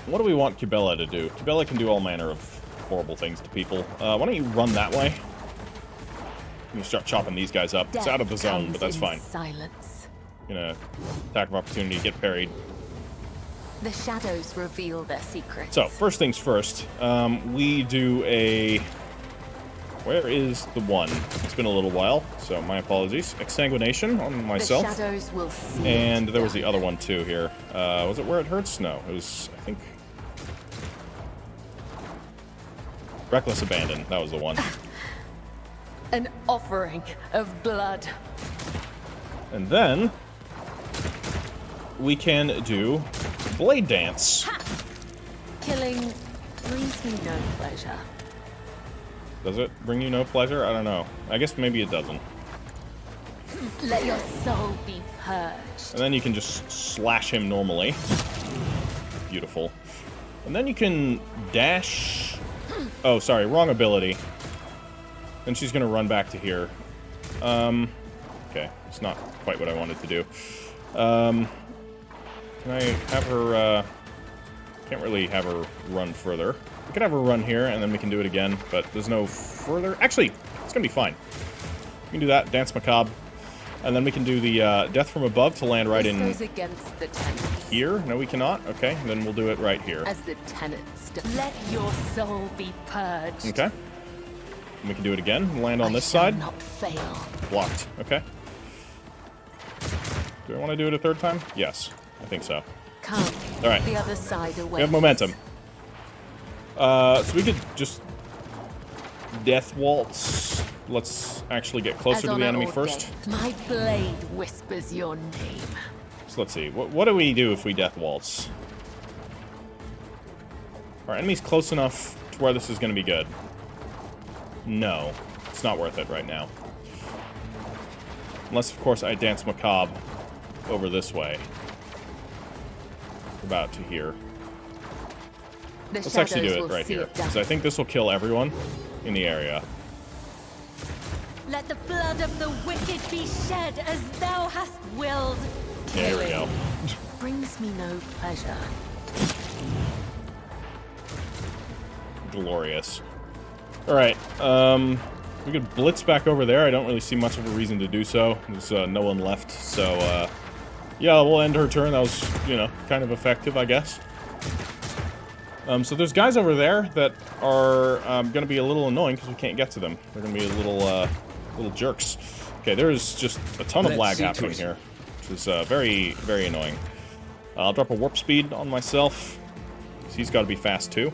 What do we want Kibella to do? Kibella can do all manner of horrible things to people. Why don't you run that way? I'm gonna start chopping these guys up. It's out of the zone, but that's fine. Silence. Gonna attack of opportunity, get parried. The shadows reveal their secrets. So, first things first, we do a... Where is the one? It's been a little while, so my apologies. Exsanguination on myself. The shadows will see. And there was the other one too here. Was it Where It Hurts? No, it was, I think... Reckless Abandon, that was the one. An offering of blood. And then... we can do Blade Dance. Ha! Killing brings me no pleasure. Does it bring you no pleasure? I don't know. I guess maybe it doesn't. Let your soul be purged. And then you can just slash him normally. Beautiful. And then you can dash... Oh, sorry, wrong ability. Then she's gonna run back to here. Okay, it's not quite what I wanted to do. Can I have her, can't really have her run further. We can have her run here, and then we can do it again, but there's no further... Actually, it's gonna be fine. We can do that, Dance Macabre. And then we can do the Death from Above to land right in against the tenants. Here. No, we cannot. Okay, then we'll do it right here. As the tenants, let your soul be purged. Okay. And we can do it again. Land on this side. Not fail. Blocked. Okay. Do I want to do it a third time? Yes, I think so. Come. All right. The other side away. We have momentum. So we could just Death Waltz. Let's actually get closer to the enemy first. My blade whispers your name. So let's see. What do we do if we Death Waltz? Are enemies close enough to where this is going to be good? No. It's not worth it right now. Unless, of course, I Dance Macabre over this way. About to here. Let's actually do it right here. Because I think this will kill everyone in the area. Let the blood of the wicked be shed as thou hast willed. There we go. Brings me no pleasure. Glorious. Alright, we could blitz back over there. I don't really see much of a reason to do so. There's no one left, so, yeah, we'll end her turn. That was, you know, kind of effective, I guess. So there's guys over there that are going to be a little annoying because we can't get to them. They're going to be a little jerks. Okay, there's just a ton of lag happening here, which is very, very annoying. I'll drop a warp speed on myself. He's got to be fast too.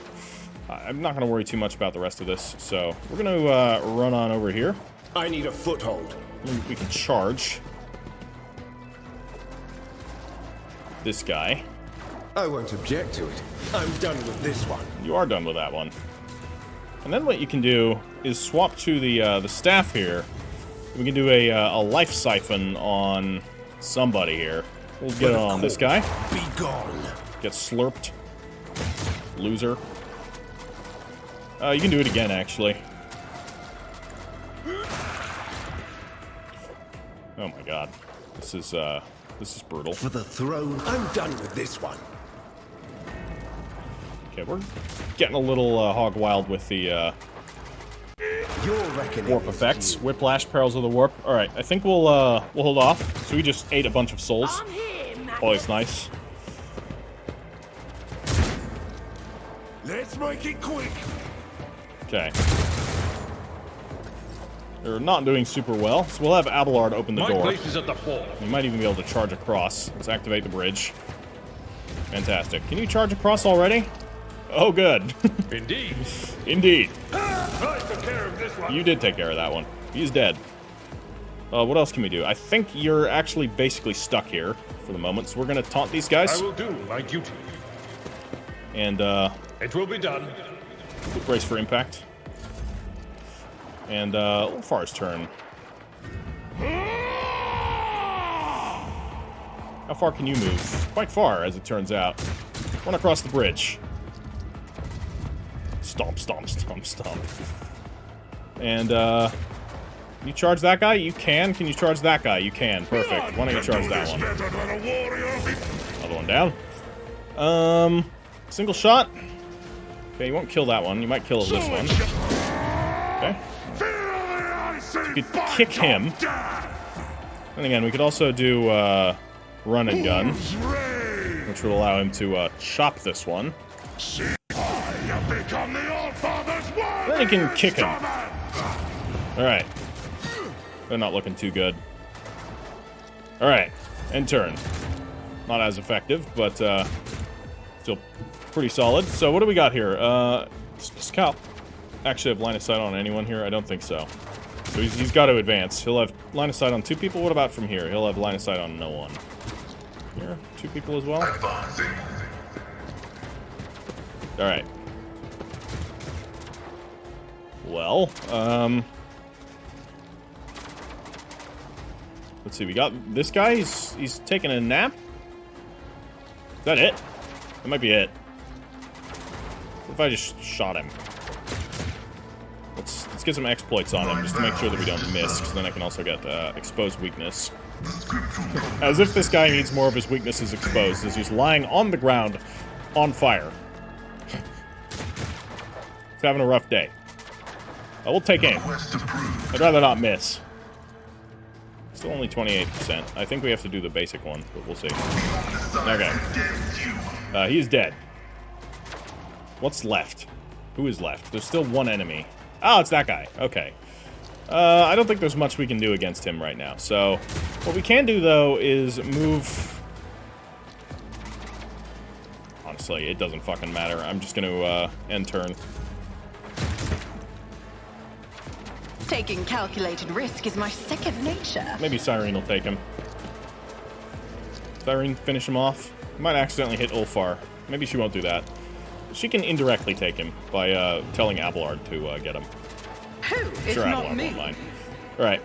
I'm not going to worry too much about the rest of this, so we're going to run on over here. I need a foothold. We can charge this guy. I won't object to it. I'm done with this one. You are done with that one. And then what you can do is swap to the staff here. We can do a life siphon on somebody here. We'll get it on this guy. Be gone. Get slurped. Loser. You can do it again, actually. Oh my god. This is brutal. For the throne. I'm done with this one. Okay, we're getting a little hog wild with the warp effects. Whiplash, Perils of the Warp. Alright, I think we'll hold off. So we just ate a bunch of souls. Always nice. Let's make it quick. Okay. They're not doing super well, so we'll have Abelard open the door. My place is at the fore. We might even be able to charge across. Let's activate the bridge. Fantastic. Can you charge across already? Oh, good. Indeed. Indeed. I took care of this one. You did take care of that one. He's dead. What else can we do? I think you're actually basically stuck here for the moment, so we're going to taunt these guys. I will do my duty. And, it will be done. brace for impact. And, Ulfar's turn. How far can you move? Quite far, as it turns out. Run across the bridge. Stomp, stomp, stomp, stomp. And, can you charge that guy? You can. Can you charge that guy? You can. Perfect. Why don't you charge that one? Another one down. Single shot. Okay, you won't kill that one. You might kill this one. Okay. You could kick him. And again, we could also do run and gun, which would allow him to chop this one. Then he can kick him. Alright. They're not looking too good. Alright. End turn. Not as effective, but still pretty solid. So what do we got here? Scout. Actually have line of sight on anyone here? I don't think so. So he's got to advance. He'll have line of sight on 2 people. What about from here? He'll have line of sight on no one. Here, 2 people as well. Alright. Well, let's see. We got this guy. He's taking a nap. Is that it? That might be it. What if I just shot him? Let's get some exploits on him just to make sure that we don't miss, because then I can also get exposed weakness. As if this guy needs more of his weaknesses exposed, as he's lying on the ground on fire. He's having a rough day. We'll take aim. I'd rather not miss. Still only 28%. I think we have to do the basic one, but we'll see. Okay. He's dead. What's left? Who is left? There's still one enemy. Oh, it's that guy. Okay. I don't think there's much we can do against him right now. So, what we can do, though, is move... Honestly, it doesn't fucking matter. I'm just gonna, end turn. Taking calculated risk is my second nature. Maybe Cyrene will take him. Cyrene, finish him off. Might accidentally hit Ulfar. Maybe she won't do that. She can indirectly take him by telling Abelard to get him. Who? It's Sure, not Abelard me. won't mind. Alright.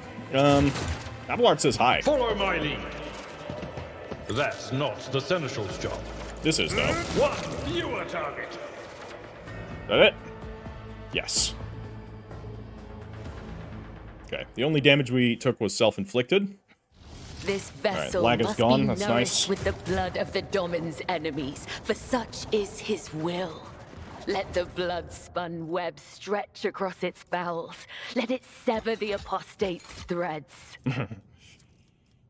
Abelard says hi. Follow my lead. That's not the Seneschal's job. This is, though. One viewer target. Is that it? Yes. Okay. The only damage we took was self-inflicted. This vessel Lag is must gone. be That's nourished nice. with the blood of the Domin's enemies, for such is his will. Let the blood-spun web stretch across its bowels. Let it sever the apostate's threads.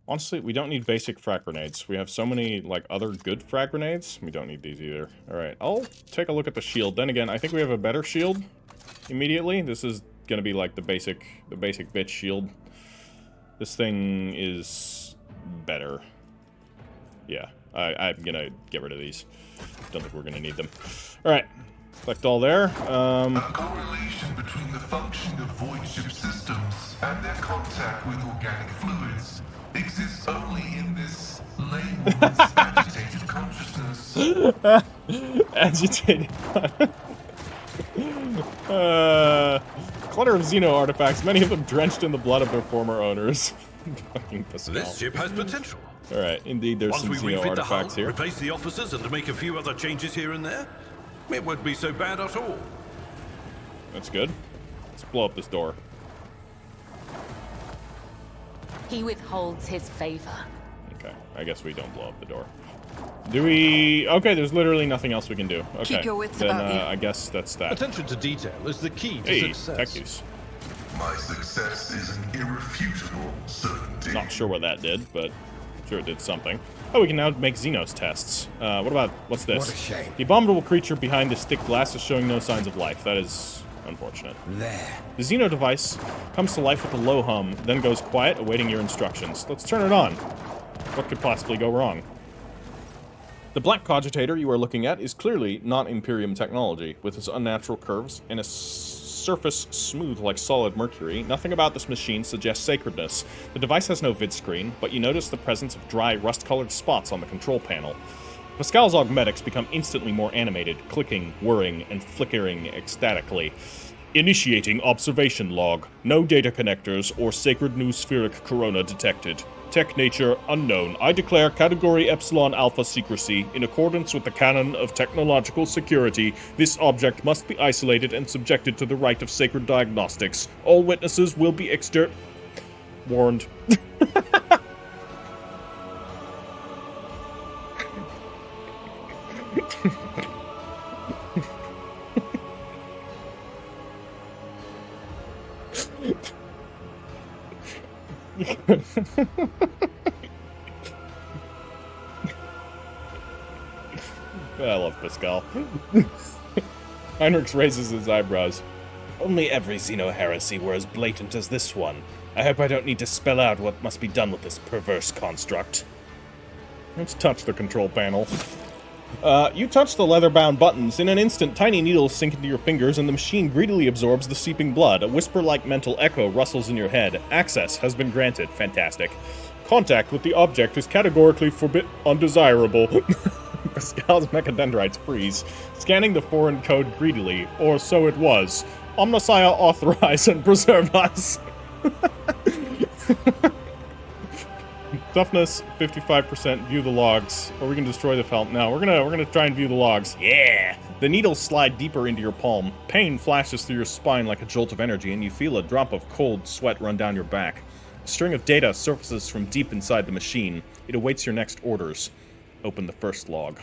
Honestly, we don't need basic frag grenades. We have so many, like, other good frag grenades. We don't need these either. Alright, I'll take a look at the shield. Then again, I think we have a better shield immediately. This is gonna be, like, the basic bitch shield. This thing is better. Yeah, I'm gonna get rid of these. Don't think we're gonna need them. Alright, collect all there. A correlation between the function of void ship systems and their contact with organic fluids exists only in this layman's agitated consciousness. Agitated. Clutter of Xeno artifacts, many of them drenched in the blood of their former owners. Fucking Pascal. This ship has potential. Alright, indeed there's Once some we Xeno refit the hull, artifacts here. replace the officers, and to make a few other changes here and there, it won't be so bad at all. That's good. Let's blow up this door. He withholds his favor. Okay, I guess we don't blow up the door. Do we... Okay, there's literally nothing else we can do. Okay, Keep your wits then about you. I guess that's that. Attention to detail is the key to Hey, success. tech use. My success is an irrefutable certainty. Not sure what that did, but sure it did something. Oh, we can now make Xenos tests. What's this? What a shame. The abominable creature behind this thick glass is showing no signs of life. That is unfortunate. There. The Xeno device comes to life with a low hum, then goes quiet, awaiting your instructions. Let's turn it on. What could possibly go wrong? The black cogitator you are looking at is clearly not Imperium technology, with its unnatural curves and a surface smooth like solid mercury. Nothing about this machine suggests sacredness. The device has no vid screen, but you notice the presence of dry, rust-colored spots on the control panel. Pascal's augmetics become instantly more animated, clicking, whirring, and flickering ecstatically. Initiating observation log. No data connectors or sacred new spheric corona detected. Tech nature unknown. I declare category Epsilon Alpha secrecy. In accordance with the canon of technological security, this object must be isolated and subjected to the rite of sacred diagnostics. All witnesses will be warned. I love Pascal. Heinrichs raises his eyebrows. Only every Xeno heresy were as blatant as this one. I hope I don't need to spell out what must be done with this perverse construct. Let's touch the control panel. You touch the leather-bound buttons. In an instant, tiny needles sink into your fingers, and the machine greedily absorbs the seeping blood. A whisper-like mental echo rustles in your head. Access has been granted. Fantastic. Contact with the object is categorically undesirable. Pascal's mechadendrites freeze, scanning the foreign code greedily. Or so it was. Omnissiah authorize and preserve us. Toughness, 55%. View the logs. Or we can destroy the felt. No, we're gonna try and view the logs. Yeah! The needles slide deeper into your palm. Pain flashes through your spine like a jolt of energy, and you feel a drop of cold sweat run down your back. A string of data surfaces from deep inside the machine. It awaits your next orders. Open the first log.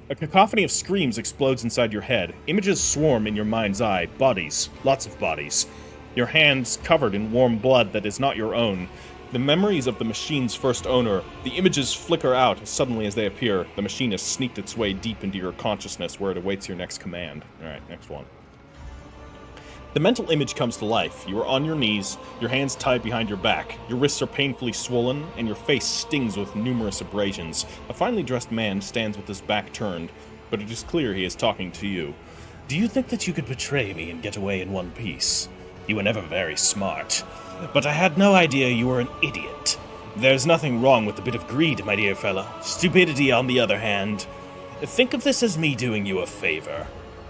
A cacophony of screams explodes inside your head. Images swarm in your mind's eye. Bodies. Lots of bodies. Your hands covered in warm blood that is not your own. The memories of the machine's first owner. The images flicker out suddenly as they appear. The machine has sneaked its way deep into your consciousness where it awaits your next command. Alright, next one. The mental image comes to life. You are on your knees, your hands tied behind your back. Your wrists are painfully swollen, and your face stings with numerous abrasions. A finely dressed man stands with his back turned, but it is clear he is talking to you. Do you think that you could betray me and get away in one piece? You were never very smart, but I had no idea you were an idiot. There's nothing wrong with a bit of greed, my dear fella. Stupidity, on the other hand. Think of this as me doing you a favor.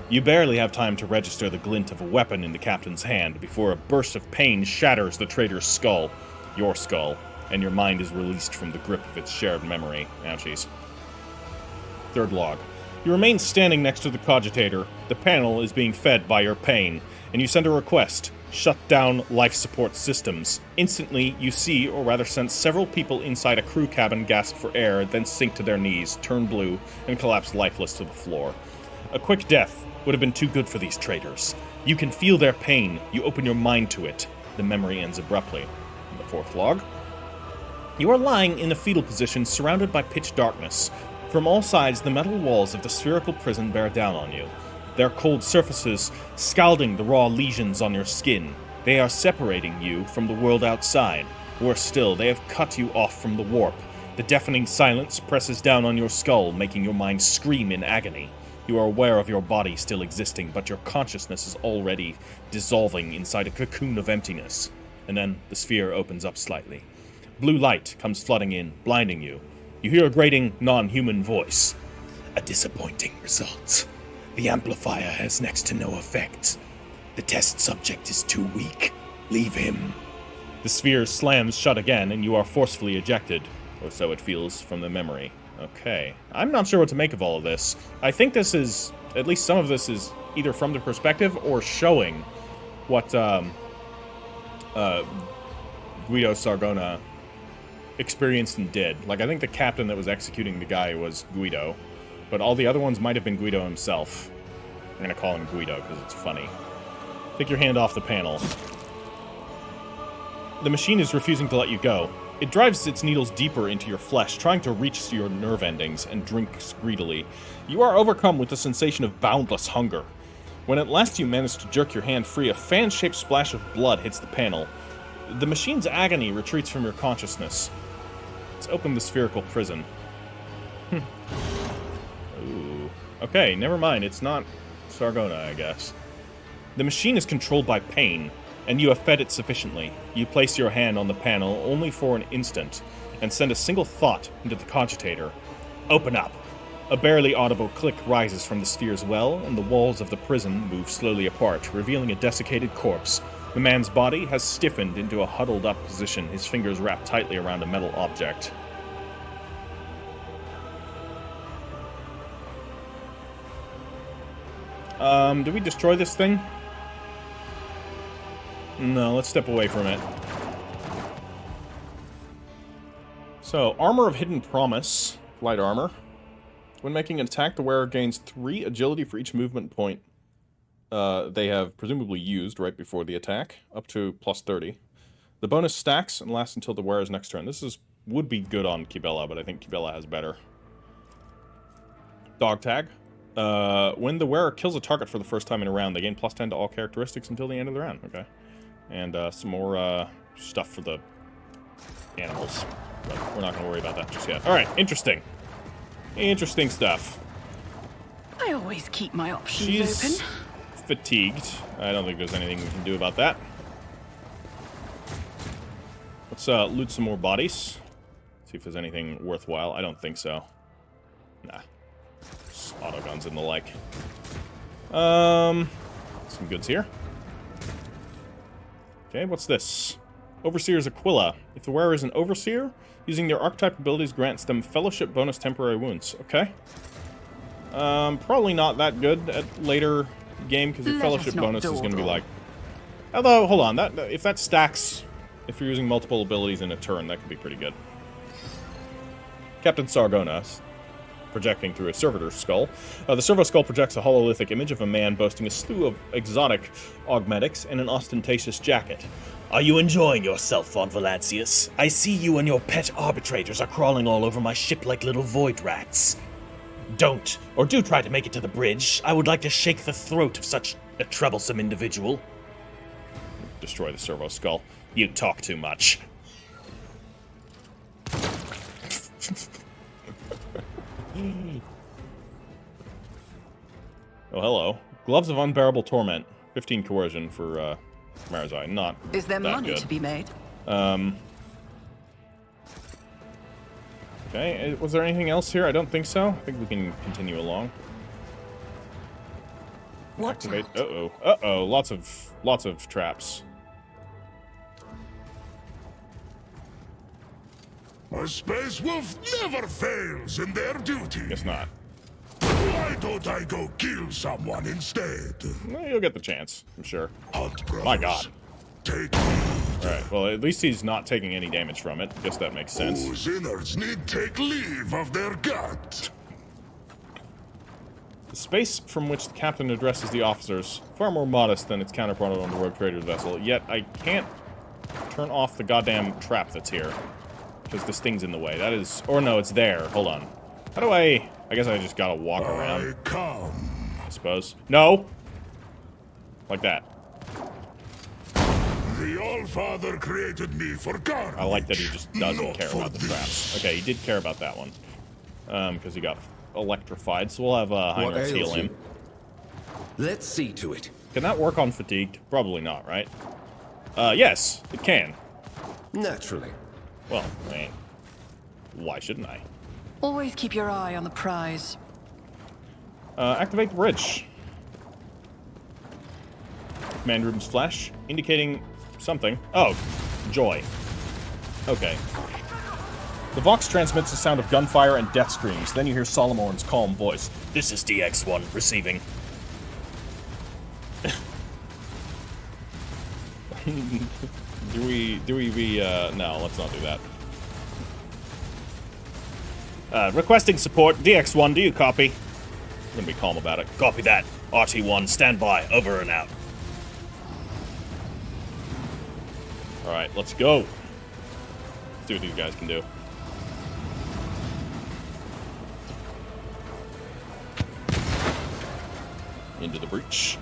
You barely have time to register the glint of a weapon in the captain's hand before a burst of pain shatters the traitor's skull, your skull, and your mind is released from the grip of its shared memory. Ouchies. Third log. You remain standing next to the cogitator. The panel is being fed by your pain, and you send a request. Shut down life support systems. Instantly, you see, or rather sense, several people inside a crew cabin gasp for air, then sink to their knees, turn blue, and collapse lifeless to the floor. A quick death would have been too good for these traitors. You can feel their pain. You open your mind to it. The memory ends abruptly. In the fourth log. You are lying in a fetal position surrounded by pitch darkness. From all sides, the metal walls of the spherical prison bear down on you. Their cold surfaces scalding the raw lesions on your skin. They are separating you from the world outside. Worse still, they have cut you off from the warp. The deafening silence presses down on your skull, making your mind scream in agony. You are aware of your body still existing, but your consciousness is already dissolving inside a cocoon of emptiness. And then the sphere opens up slightly. Blue light comes flooding in, blinding you. You hear a grating, non-human voice. A disappointing result. The amplifier has next to no effect. The test subject is too weak. Leave him. The sphere slams shut again, and you are forcefully ejected. Or so it feels from the memory. Okay. I'm not sure what to make of all of this. I think this is, at least some of this is either from the perspective or showing what Guido Sargona experienced and did. Like, I think the captain that was executing the guy was Guido, but all the other ones might have been Guido himself. I'm gonna call him Guido because it's funny. Take your hand off the panel. The machine is refusing to let you go. It drives its needles deeper into your flesh, trying to reach your nerve endings, and drinks greedily. You are overcome with the sensation of boundless hunger. When at last you manage to jerk your hand free, a fan-shaped splash of blood hits the panel. The machine's agony retreats from your consciousness. Let's open the spherical prison. Ooh. Okay, never mind. It's not Sargona, I guess. The machine is controlled by pain, and you have fed it sufficiently. You place your hand on the panel only for an instant, and send a single thought into the cogitator. Open up. A barely audible click rises from the sphere's well, and the walls of the prison move slowly apart, revealing a desiccated corpse. The man's body has stiffened into a huddled-up position, his fingers wrapped tightly around a metal object. Did we destroy this thing? No, let's step away from it. So, Armor of Hidden Promise. Light armor. When making an attack, the wearer gains 3 agility for each movement point they have presumably used right before the attack, up to plus 30. The bonus stacks and lasts until the wearer's next turn. This would be good on Kibella, but I think Kibella has better. Dog tag. When the wearer kills a target for the first time in a round, they gain plus 10 to all characteristics until the end of the round. Okay. And some more stuff for the animals. But we're not going to worry about that just yet. Alright, interesting. Interesting stuff. I always keep my options open. Fatigued. I don't think there's anything we can do about that. Let's loot some more bodies. See if there's anything worthwhile. I don't think so. Nah. Just autoguns and the like. Some goods here. Okay, what's this? Overseer's Aquila. If the wearer is an Overseer, using their archetype abilities grants them Fellowship bonus temporary wounds. Okay. Probably not that good at later game, because your Fellowship bonus is going to be like... Although, hold on, if that stacks, if you're using multiple abilities in a turn, that could be pretty good. Captain Dargonus, projecting through a servitor's skull. The servo skull projects a hololithic image of a man boasting a slew of exotic augmetics and an ostentatious jacket. Are you enjoying yourself, Von Valancius? I see you and your pet arbitrators are crawling all over my ship like little void rats. Don't, or do try to make it to the bridge. I would like to shake the throat of such a troublesome individual. Destroy the servo skull. You talk too much. Oh, hello. Gloves of Unbearable Torment. 15 coercion for, Marazai. Not Is there that money good. to be made? Okay, was there anything else here? I don't think so. I think we can continue along. What? Uh-oh. Uh-oh. Lots of traps. A space wolf never fails in their duty. Guess not. Why don't I go kill someone instead? Well, you'll get the chance, I'm sure. Hunt brothers. My god. Take Alright, well, at least he's not taking any damage from it. Guess that makes sense. whose innards need take leave of their gut. The space from which the captain addresses the officers, far more modest than its counterpart on the Rogue Trader's vessel, yet I can't turn off the goddamn trap that's here. Because this thing's in the way. That is... Or no, it's there. Hold on. How do I... I guess I just gotta walk around. I suppose. No! Like that. The All-Father created me for garbage. I like that he just doesn't care about the traps. Okay, he did care about that one. Because he got electrified. So we'll have Heinrichs heal him. Let's see to it. Can that work on fatigued? Probably not, right? Yes, it can. Naturally. Well, I mean, why shouldn't I? Always keep your eye on the prize. Activate the bridge. Command room's flash, indicating something. Oh, joy. Okay. The Vox transmits the sound of gunfire and death screams. Then you hear Solomon's calm voice. This is DX1, receiving. No, let's not do that. Requesting support. DX1, do you copy? I'm gonna be calm about it. Copy that. RT1, stand by. Over and out. Alright, let's go. Let's see what these guys can do. Into the breach.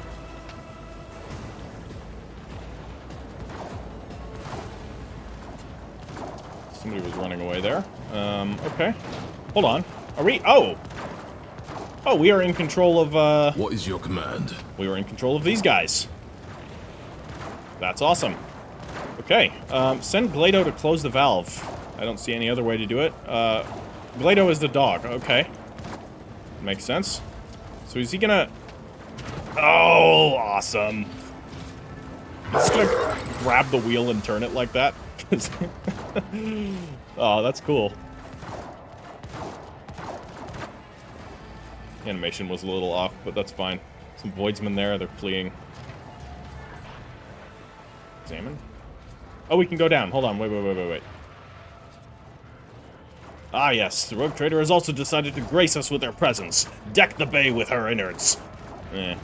Somebody was running away there. Okay. Hold on. Are we... Oh! Oh, we are in control of, What is your command? We are in control of these guys. That's awesome. Okay. Send Glado to close the valve. I don't see any other way to do it. Glado is the dog. Okay. Makes sense. So is he gonna... Oh, awesome. He's gonna grab the wheel and turn it like that. Oh, that's cool. Animation was a little off, but that's fine. Some voidsmen there, they're fleeing. Examine. Oh, we can go down. Hold on, wait. Ah yes, the Rogue Trader has also decided to grace us with her presence. Deck the bay with her innards. Eh.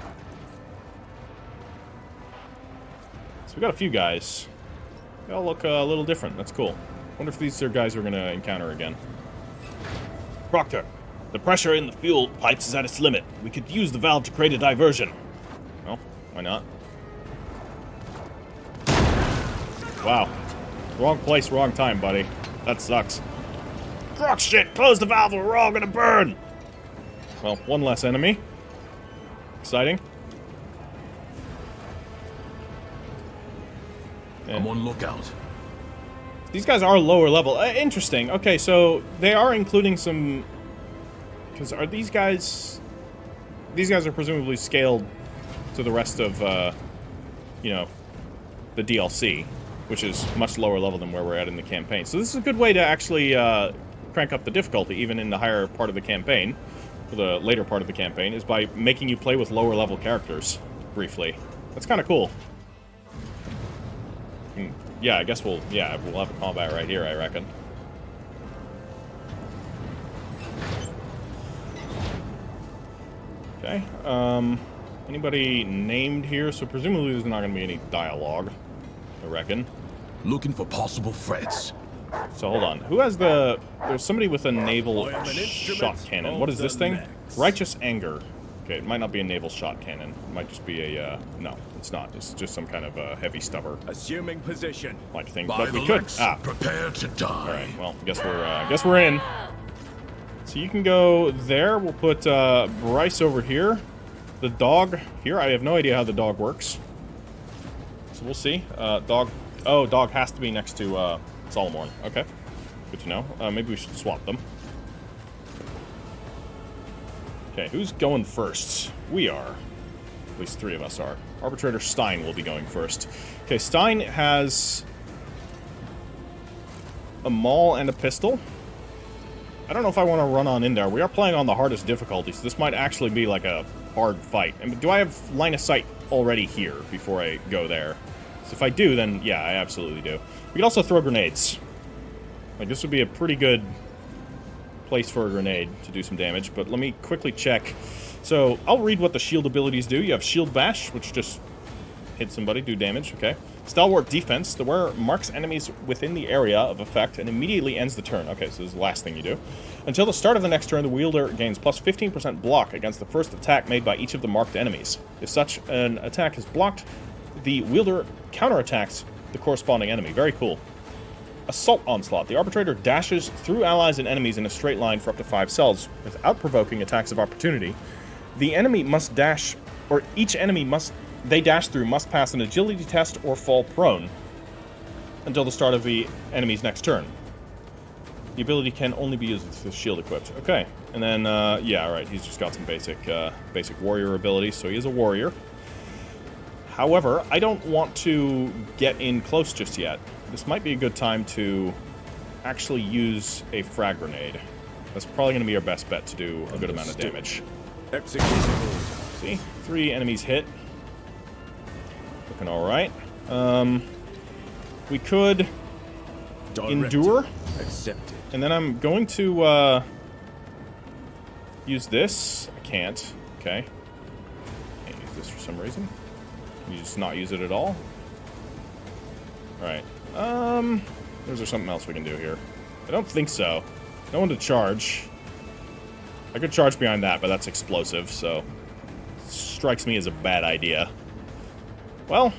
So we got a few guys. They all look a little different. That's cool. Wonder if these are guys we're gonna encounter again. Proctor, the pressure in the fuel pipes is at its limit. We could use the valve to create a diversion. Well, why not? Wow. Wrong place, wrong time, buddy. That sucks. Croc shit! Close the valve or we're all gonna burn! Well, one less enemy. Exciting. I'm on lookout. These guys are lower level. Interesting. Okay, so they are including some... Because are these guys... These guys are presumably scaled to the rest of, you know, the DLC. which is much lower level than where we're at in the campaign. So this is a good way to actually crank up the difficulty, even in the higher part of the campaign, or the later part of the campaign, is by making you play with lower level characters, briefly. That's kind of cool. Yeah, I guess we'll have a combat right here, I reckon. Okay, anybody named here? So presumably there's not going to be any dialogue, I reckon. Looking for possible threats. So hold on. Who has the... There's somebody with a naval shot cannon. What is this thing? Righteous Anger. Okay, it might not be a naval shot cannon. It might just be a, no, it's not. It's just some kind of heavy stubber. Assuming position. Like thing. But we could... Prepare to die. Alright, well, guess we're in. So you can go there. We'll put Bryce over here. The dog here. I have no idea how the dog works. So we'll see. Dog... Oh, dog has to be next to Solomon. Okay. Good to know. Maybe we should swap them. Okay, who's going first? We are. At least 3 of us are. Arbitrator Stein will be going first. Okay, Stein has a maul and a pistol. I don't know if I want to run on in there. We are playing on the hardest difficulty, so this might actually be like a hard fight. And do I have line of sight already here before I go there? So if I do, then yeah, I absolutely do. We can also throw grenades. Like, this would be a pretty good place for a grenade to do some damage, but let me quickly check. So I'll read what the shield abilities do. You have Shield Bash, which just hits somebody, do damage, okay. Stalwart Defense, the wearer marks enemies within the area of effect and immediately ends the turn. Okay, so this is the last thing you do. Until the start of the next turn, the wielder gains plus 15% block against the first attack made by each of the marked enemies. If such an attack is blocked, the wielder counterattacks the corresponding enemy. Very cool. Assault Onslaught. The Arbitrator dashes through allies and enemies in a straight line for up to 5 cells without provoking attacks of opportunity. The enemy must dash, or each enemy they dash through must pass an agility test or fall prone until the start of the enemy's next turn. The ability can only be used with the shield equipped. Okay, and then, yeah, alright, he's just got some basic warrior abilities, so he is a warrior. However, I don't want to get in close just yet. This might be a good time to actually use a frag grenade. That's probably going to be our best bet to do a good amount of damage. See? 3 enemies hit. Looking alright. We could endure. Accepted. And then I'm going to use this. I can't. Okay. Can't use this for some reason. Can you just not use it at all? Alright. Is there something else we can do here? I don't think so. No one to charge. I could charge behind that, but that's explosive, so... Strikes me as a bad idea. Well,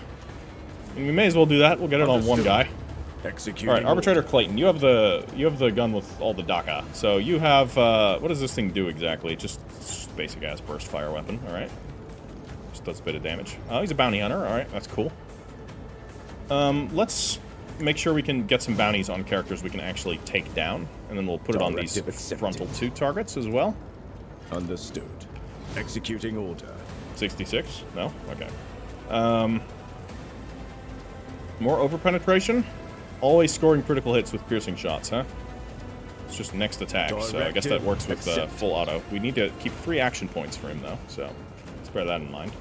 we may as well do that. We'll get it on one guy. Alright, Arbitrator Clayton, you have the gun with all the DACA. So you have, what does this thing do exactly? Just basic-ass burst fire weapon, alright. Just does a bit of damage. Oh, he's a bounty hunter, alright, that's cool. Let's make sure we can get some bounties on characters we can actually take down, and then we'll put it on these frontal 2 targets as well. Understood. Executing order. 66? No? Okay. More overpenetration? Always scoring critical hits with piercing shots, huh? It's just next attack, so I guess that works with full auto. We need to keep 3 action points for him, though, so let's bear that in mind.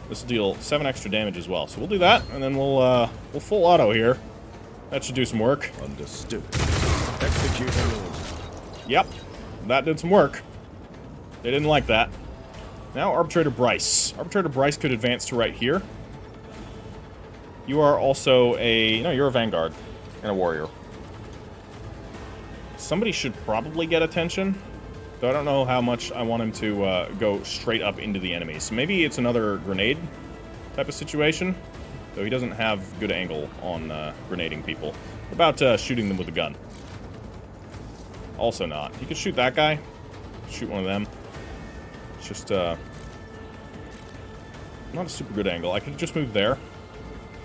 This will deal 7 extra damage as well, so we'll do that, and then we'll full auto here. That should do some work. Understood. Executing order. Yep, that did some work. They didn't like that. Now, Arbitrator Bryce. Arbitrator Bryce could advance to right here. You are also you're a Vanguard and a Warrior. Somebody should probably get attention, though I don't know how much I want him to go straight up into the enemies. So maybe it's another grenade type of situation, though he doesn't have good angle on grenading people. What about shooting them with a gun? Also not. He could shoot that guy. Shoot one of them. It's just not a super good angle. I could just move there.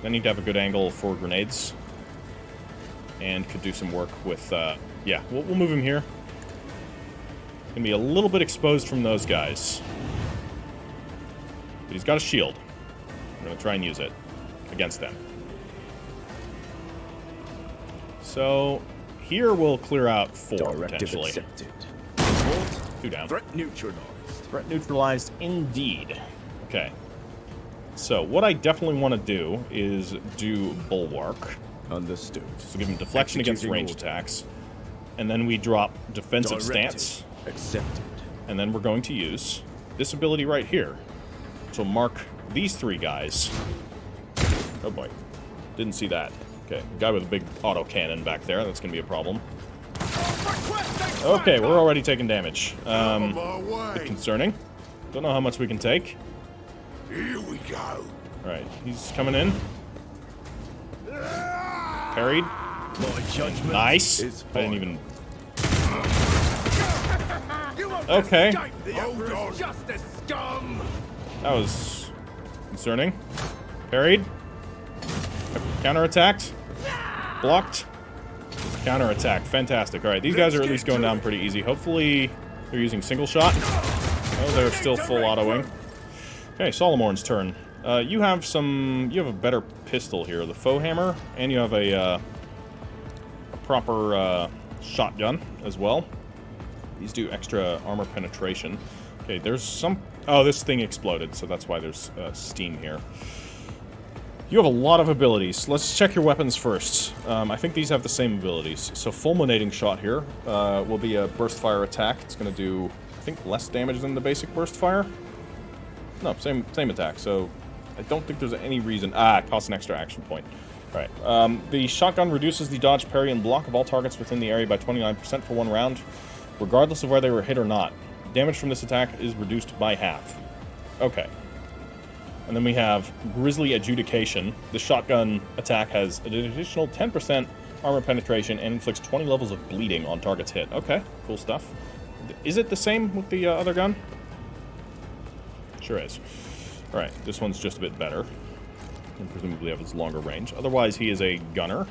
I need to have a good angle for grenades. And could do some work with, yeah, we'll move him here. Gonna be a little bit exposed from those guys. But he's got a shield. I'm gonna try and use it against them. So here we'll clear out 4 Directive potentially. accepted. 2 down. Threat neutralized. Threat neutralized indeed. Okay. So what I definitely want to do is do Bulwark. Understood. So give him deflection against range attacks. And then we drop defensive stance. Accepted. And then we're going to use this ability right here. So mark these 3 guys. Oh boy. Didn't see that. Okay, guy with a big autocannon back there. That's going to be a problem. Okay, we're already taking damage. Bit concerning. Don't know how much we can take. Here we go. Alright, he's coming in. Parried. My judgment Nice. is I didn't even... Okay. Okay. Hold on. Justice scum. That was concerning. Parried. Counterattacked. Blocked. Counterattacked. Fantastic. Alright, these guys are at least going down pretty easy. Hopefully they're using single shot. Oh, they're still full autoing. Okay, Solomon's turn. You have a better pistol here, the faux hammer, and you have a proper shotgun as well. These do extra armor penetration. Okay, there's some... Oh, this thing exploded, so that's why there's steam here. You have a lot of abilities. Let's check your weapons first. I think these have the same abilities. So fulminating shot here will be a burst fire attack. It's going to do, I think, less damage than the basic burst fire. No, same attack. So I don't think there's any reason... it costs an extra action point. All right. The shotgun reduces the dodge, parry, and block of all targets within the area by 29% for 1 round, regardless of whether they were hit or not. Damage from this attack is reduced by half. Okay. And then we have Grisly Adjudication. The shotgun attack has an additional 10% armor penetration and inflicts 20 levels of bleeding on targets hit. Okay, cool stuff. Is it the same with the other gun? Sure is. Alright, this one's just a bit better. And presumably have its longer range. Otherwise, he is a gunner.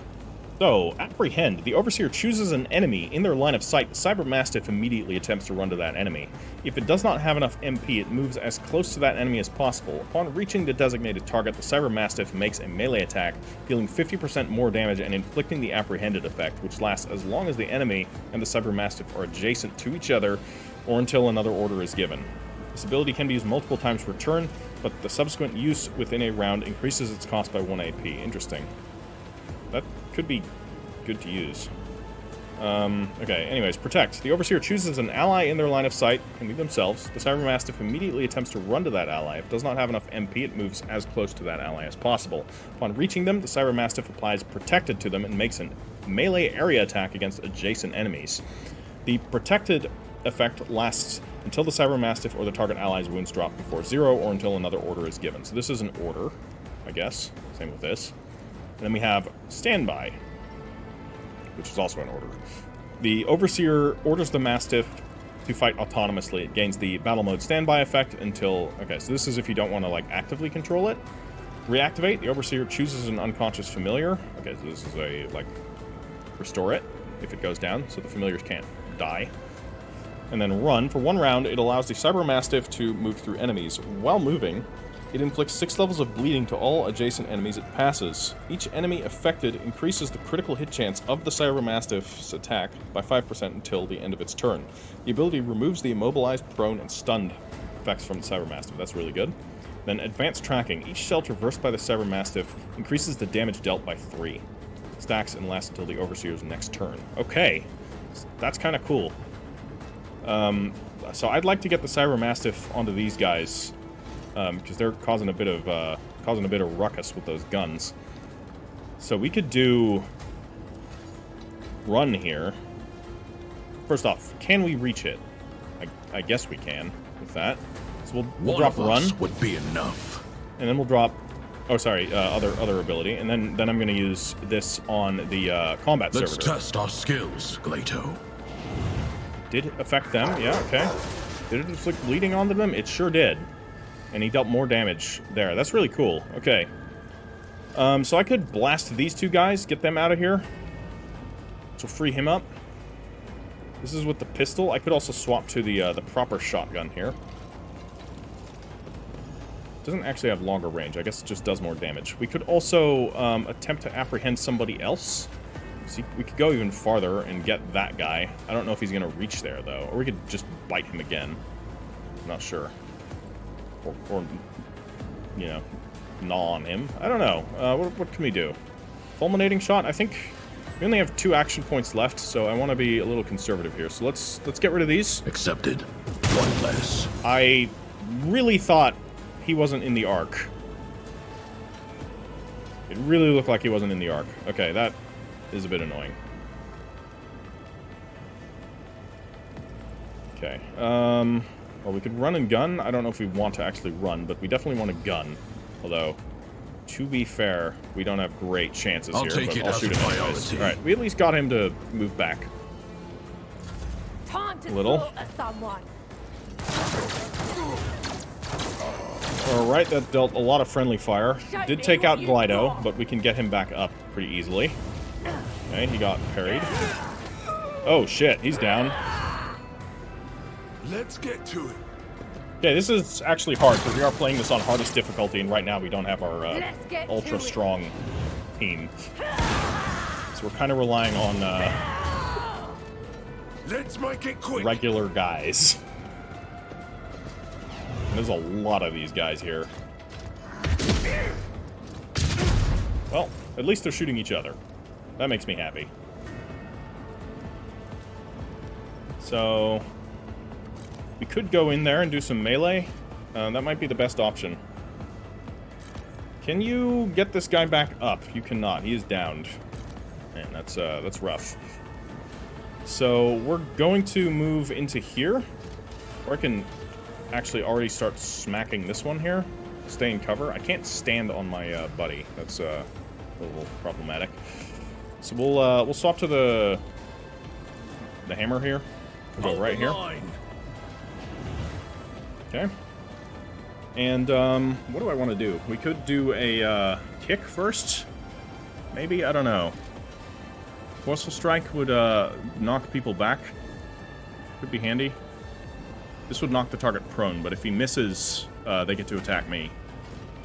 So, Apprehend. The Overseer chooses an enemy in their line of sight. The Cyber Mastiff immediately attempts to run to that enemy. If it does not have enough MP, it moves as close to that enemy as possible. Upon reaching the designated target, the Cyber Mastiff makes a melee attack, dealing 50% more damage and inflicting the Apprehended effect, which lasts as long as the enemy and the Cyber Mastiff are adjacent to each other, or until another order is given. This ability can be used multiple times per turn, but the subsequent use within a round increases its cost by 1 AP. Interesting. That could be good to use. Okay, anyways, Protect. The Overseer chooses an ally in their line of sight, can be themselves. The Cyber Mastiff immediately attempts to run to that ally. If it does not have enough MP, it moves as close to that ally as possible. Upon reaching them, the Cyber Mastiff applies Protected to them and makes a melee area attack against adjacent enemies. The Protected effect lasts until the Cyber Mastiff or the target ally's wounds drop before 0, or until another order is given. So this is an order, I guess. Same with this. And then we have Standby, which is also an order. The Overseer orders the Mastiff to fight autonomously. It gains the battle mode standby effect until... Okay, so this is if you don't want to, like, actively control it. Reactivate. The Overseer chooses an unconscious familiar. Okay, so this is a, like, restore it if it goes down, so the familiars can't die. And then run. For 1 round, it allows the Cyber Mastiff to move through enemies. While moving, it inflicts 6 levels of bleeding to all adjacent enemies it passes. Each enemy affected increases the critical hit chance of the Cyber Mastiff's attack by 5% until the end of its turn. The ability removes the immobilized, prone, and stunned effects from the Cyber Mastiff. That's really good. Then Advanced Tracking. Each cell traversed by the Cyber Mastiff increases the damage dealt by 3. Stacks and lasts until the Overseer's next turn. Okay, that's kind of cool. So I'd like to get the Cyber Mastiff onto these guys, because they're causing a bit of ruckus with those guns. So we could do run here. First off, can we reach it? I guess we can with that. So we'll drop run. Would be enough. And then we'll drop. Oh, sorry, other ability, and then I'm going to use this on the combat servitor. Let's test our skills, Glato. Did affect them, yeah, okay. Did it inflict bleeding onto them? It sure did. And he dealt more damage there. That's really cool. Okay. So I could blast these 2 guys, get them out of here. So free him up. This is with the pistol. I could also swap to the proper shotgun here. Doesn't actually have longer range. I guess it just does more damage. We could also attempt to apprehend somebody else. See, we could go even farther and get that guy. I don't know if he's going to reach there, though. Or we could just bite him again. I'm not sure. Or you know, gnaw on him. I don't know. What can we do? Fulminating shot? I think we only have 2 action points left, so I want to be a little conservative here. So let's get rid of these. Accepted. One less. I really thought he wasn't in the arc. It really looked like he wasn't in the arc. Okay, that is a bit annoying. Okay. Well, we could run and gun. I don't know if we want to actually run, but we definitely want to gun. Although, to be fair, we don't have great chances here. Take it as a priority. Alright, we at least got him to move back. Time to little. someone. Alright, that dealt a lot of friendly fire. Did take out Glido, but we can get him back up pretty easily. Okay, he got parried. Oh shit, he's down. Let's get to it. Okay, this is actually hard because we are playing this on hardest difficulty, and right now we don't have our ultra strong team. So we're kind of relying on Let's make it quick. regular guys. And there's a lot of these guys here. Well, at least they're shooting each other. That makes me happy. So we could go in there and do some melee. That might be the best option. Can you get this guy back up? You cannot. He is downed. Man, that's rough. So we're going to move into here. Or I can actually already start smacking this one here. Stay in cover. I can't stand on my buddy. That's a little problematic. So we'll swap to the hammer here. We'll go right here. Okay. And what do I want to do? We could do a kick first. Maybe? I don't know. Forceful strike would knock people back. Could be handy. This would knock the target prone, but if he misses, they get to attack me.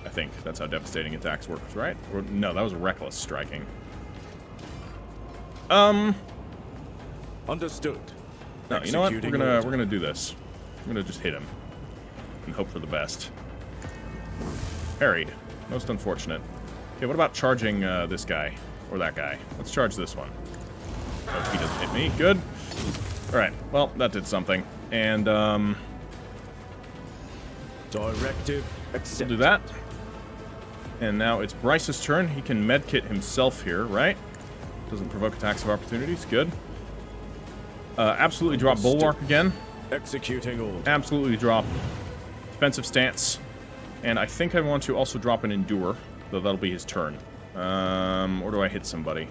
I think that's how devastating attacks work, right? Or, no, that was reckless striking. Understood. No, you know what? We're gonna do this. I'm gonna just hit him and hope for the best. Parried. Most unfortunate. Okay, what about charging this guy or that guy? Let's charge this one. Oh, he doesn't hit me. Good. All right. Well, that did something. And Directive we'll accepted. do that. And now it's Bryce's turn. He can medkit himself here, right? Doesn't provoke attacks of opportunities. Good. Absolutely drop Bulwark again. Executing order. Absolutely drop defensive stance. And I think I want to also drop an Endure, though that'll be his turn. Or do I hit somebody?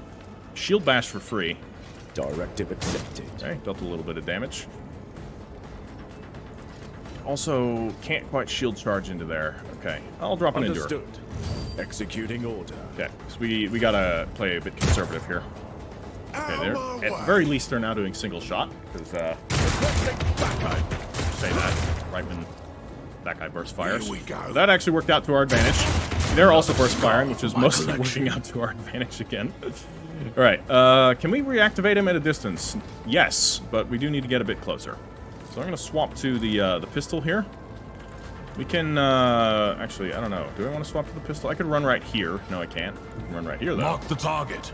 Shield Bash for free. Directive accepted. Okay, dealt a little bit of damage. Also, can't quite shield charge into there. Okay, I'll drop an Endure. Understood. Executing order. Okay, so we gotta play a bit conservative here. Okay, there. At the very least, they're now doing single shot, because, say that, right when that guy burst fires. Here we go. That actually worked out to our advantage. They're also burst firing, which is mostly working out to our advantage again. Alright, can we reactivate him at a distance? Yes, but we do need to get a bit closer. So I'm gonna swap to the pistol here. We can, actually, I don't know. Do I want to swap to the pistol? I could run right here. No, I can't. I can run right here, though. Mark the target.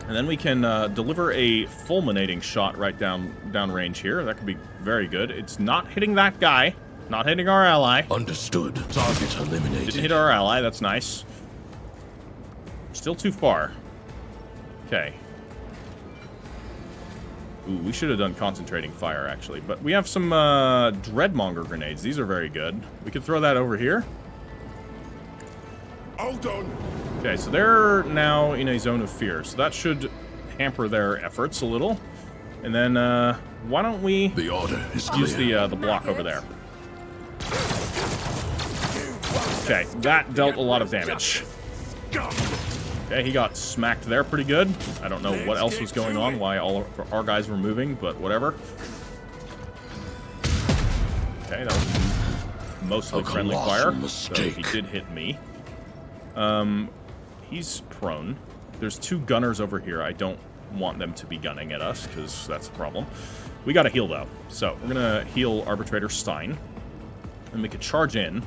And then we can deliver a fulminating shot right down range here. That could be very good. It's not hitting that guy. Not hitting our ally. Understood. Target eliminated. Didn't hit our ally. That's nice. Still too far. Okay. Ooh, we should have done concentrating fire, actually. But we have some Dreadmonger grenades. These are very good. We could throw that over here. Hold on. Okay, so they're now in a zone of fear. So that should hamper their efforts a little. And then, why don't we The order is use clear. the block over there. Okay, that dealt a lot of damage. Okay, he got smacked there pretty good. I don't know what else was going on, why all of our guys were moving, but whatever. Okay, that was mostly friendly fire, so he did hit me. He's prone. There's 2 gunners over here. I don't want them to be gunning at us, because that's a problem. We gotta heal, though. So, we're gonna heal Arbitrator Stein. And we could charge in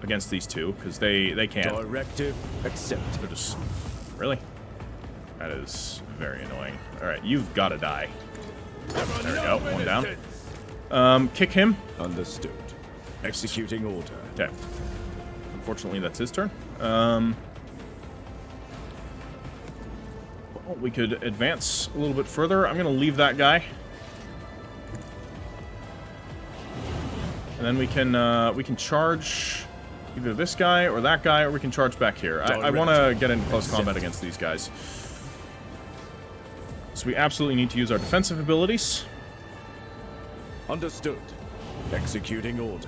against these 2, because they can't. Directive accepted. They're just... Really? That is very annoying. Alright, you've gotta die. There we go, 1 down. Kick him. Understood. Executing order. Okay. Unfortunately, that's his turn. Well, we could advance a little bit further. I'm going to leave that guy. And then we can charge either this guy or that guy, or we can charge back here. I want to get into close combat against these guys. So we absolutely need to use our defensive abilities. Understood. Executing order.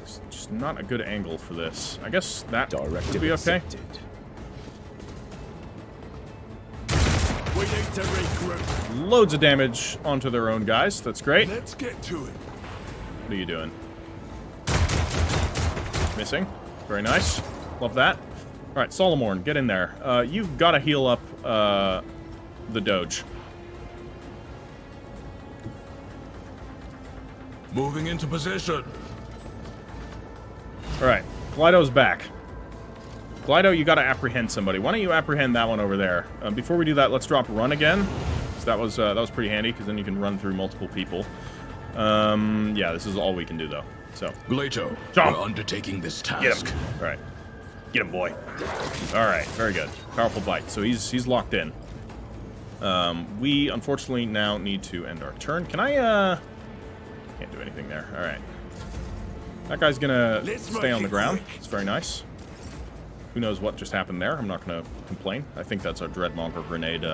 It's just not a good angle for this. I guess that Directive would be okay. accepted. We need to regroup. Loads of damage onto their own guys. That's great. Let's get to it. What are you doing? Missing. Very nice. Love that. Alright, Solomorn, get in there. You've got to heal up the Doge. Moving into position. Alright, Glido's back. Glido, you got to apprehend somebody. Why don't you apprehend that one over there? Before we do that, let's drop run again. So that was pretty handy, because then you can run through multiple people. Yeah, this is all we can do, though. So, Glato, jump. we're undertaking this task. Get him. Alright. Get him, boy. Alright, very good. Powerful bite. So he's locked in. We, unfortunately, now need to end our turn. Can I, Can't do anything there. Alright. That guy's gonna stay on the ground. It's very nice. Who knows what just happened there? I'm not gonna complain. I think that's our Dreadmonger grenade,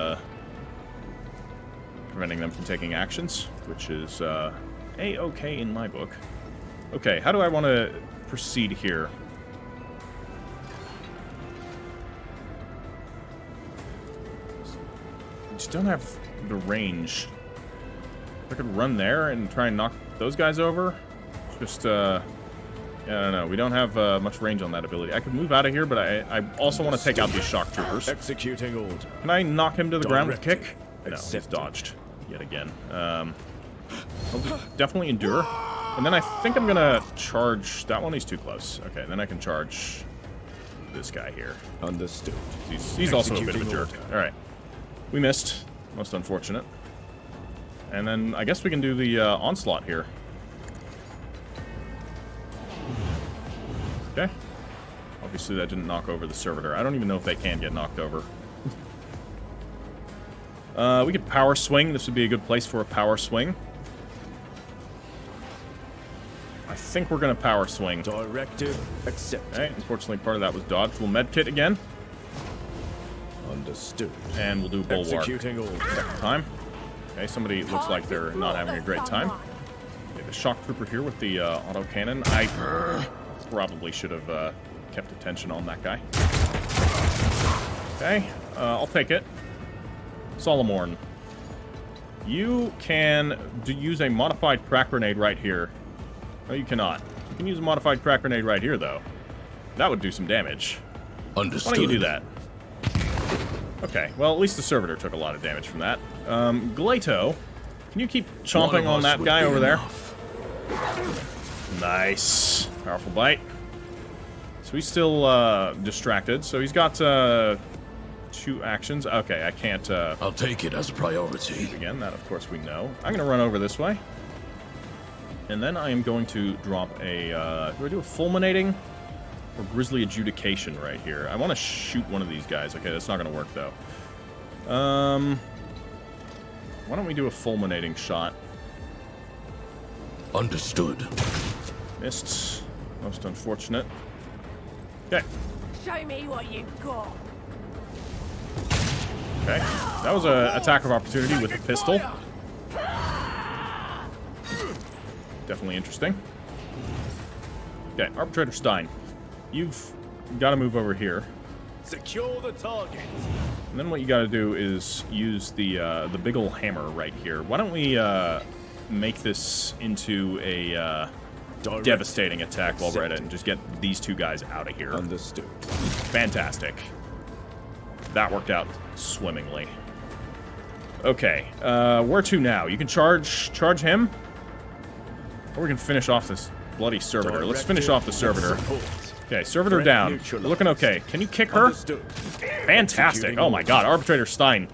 preventing them from taking actions, which is, A-okay in my book. Okay, how do I want to proceed here? I just don't have the range. I could run there and try and knock those guys over. Just, yeah, I don't know. We don't have much range on that ability. I could move out of here, but I also want to take out these shock troopers. Executing order. Can I knock him to the ground with a kick? No, he's dodged yet again. I'll definitely endure. And then I think I'm going to charge... That one, he's too close. Okay, then I can charge this guy here. Understood. He's also a bit of a jerk. Alright. We missed. Most unfortunate. And then I guess we can do the onslaught here. Okay. Obviously that didn't knock over the servitor. I don't even know if they can get knocked over. We could power swing. This would be a good place for a power swing. I think we're going to power swing. Directive accepted. Okay, unfortunately part of that was dodged. We'll medkit again. Understood. And we'll do bulwark. Executing order. Second time. Okay, somebody looks like they're not having a great time. Okay, the shock trooper here with the autocannon. I probably should have kept attention on that guy. Okay, I'll take it. Solomorn. You can use a modified crack grenade right here. No, you cannot. You can use a modified crack grenade right here, though. That would do some damage. Understood. Why don't you do that? Okay, well, at least the servitor took a lot of damage from that. Glato, can you keep chomping on that guy over there? Nice. Powerful bite. So he's still distracted. So he's got 2 actions. Okay, I can't... I'll take it as a priority. Again, that of course we know. I'm going to run over this way. And then I am going to drop a... do I do a fulminating? Or Grisly Adjudication right here. I want to shoot one of these guys. Okay, that's not going to work, though. Why don't we do a fulminating shot? Understood. Missed. Most unfortunate. Okay. Show me what you've got. Okay. That was an attack of opportunity with a pistol. Definitely interesting. Okay, Arbitrator Stein. You've got to move over here. Secure the target. And then what you got to do is use the big ol' hammer right here. Why don't we make this into a devastating attack while we're at it and just get these two guys out of here. Understood. Fantastic. That worked out swimmingly. Okay, where to now? You can charge him? Or we can finish off this bloody servitor. Let's finish off the servitor. Okay, servitor down. We're looking okay. Can you kick her? Fantastic. Oh my god, Arbitrator Stein.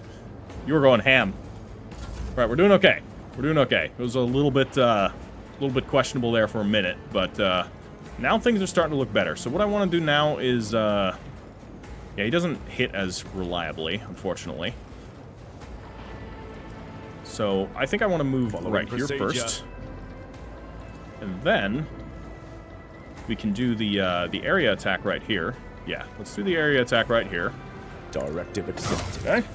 You were going ham. Right, we're doing okay. We're doing okay. It was a little bit questionable there for a minute, but now things are starting to look better. So what I want to do now is, yeah, he doesn't hit as reliably, unfortunately. So I think I want to move right here first, and then we can do the area attack right here. Yeah, let's do the area attack right here. Directive accepted. Okay,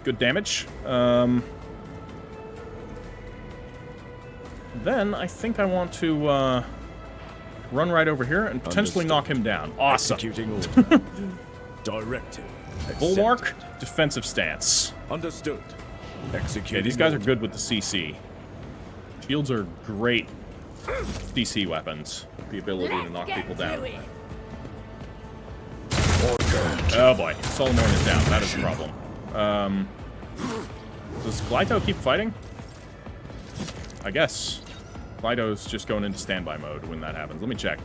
good damage. Then I think I want to run right over here and potentially knock him down. Awesome. Executing order. Directive accepted. Bulwark, defensive stance. Understood. Executing. Okay, these guys are good with the CC. Shields are great DC weapons. The ability to knock people down. Oh boy, Solomon is down. That is a problem. Does Glyto keep fighting? I guess. Glyto's just going into standby mode when that happens. Let me check.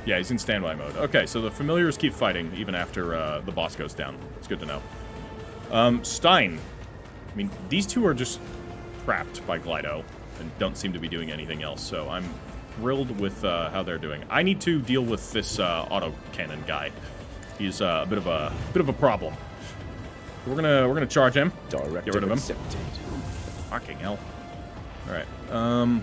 Yeah, he's in standby mode. Okay, so the familiars keep fighting even after the boss goes down. It's good to know. Stein. I mean, these two are just trapped by Glyto and don't seem to be doing anything else, so I'm thrilled with how they're doing. I need to deal with this autocannon guy. He's a bit of a problem. We're gonna charge him. Directive Get rid of him. Accepted. Fucking hell. All right.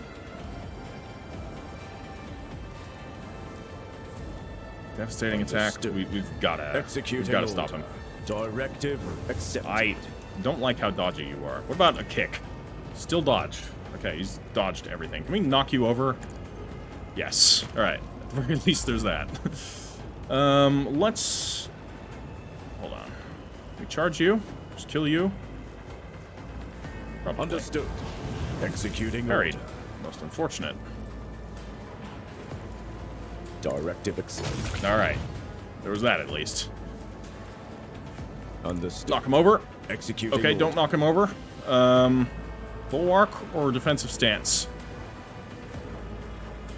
Devastating attack. We've gotta stop him. Directive accepted. I don't like how dodgy you are. What about a kick? Still dodge. Okay, he's dodged everything. Can we knock you over? Yes. All right. At the very least, there's that. Let's hold on. We charge you. Just kill you. Probably. Understood. Executing Buried. order. Most unfortunate. Directive accepted. All right. There was that at least. Understood. Knock him over. Executing Okay, order. don't knock him over. Bulwark or defensive stance?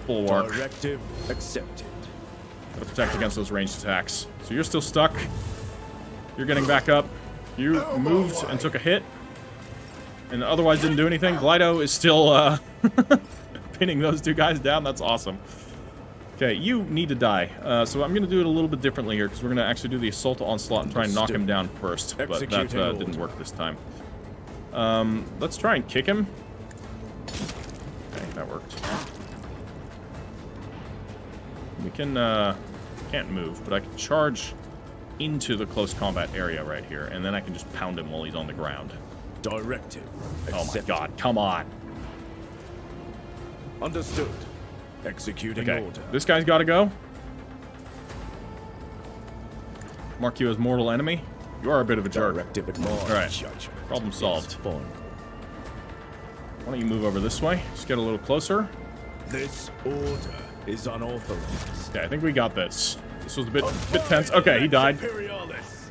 Bulwark. Directive accepted. Gotta protect against those ranged attacks. So you're still stuck. You're getting back up. You moved and took a hit. And otherwise didn't do anything. Glyto is still pinning those two guys down. That's awesome. Okay, you need to die. So I'm going to do it a little bit differently here, because we're going to actually do the Assault Onslaught and try and knock him down first. But that didn't work this time. Let's try and kick him. Okay, that worked. We can, can't move, but I can charge into the close combat area right here, and then I can just pound him while he's on the ground. Directive Oh my accepted. god, come on. Understood. Executing Okay, order. this guy's gotta go. Mark you as mortal enemy. You are a bit of a jerk. Directive ignored. Alright, Judgment problem solved. is fun. Why don't you move over this way? Just get a little closer. This order is unauthorized. Okay, I think we got this. This was a bit tense. Okay, he died. Imperialis.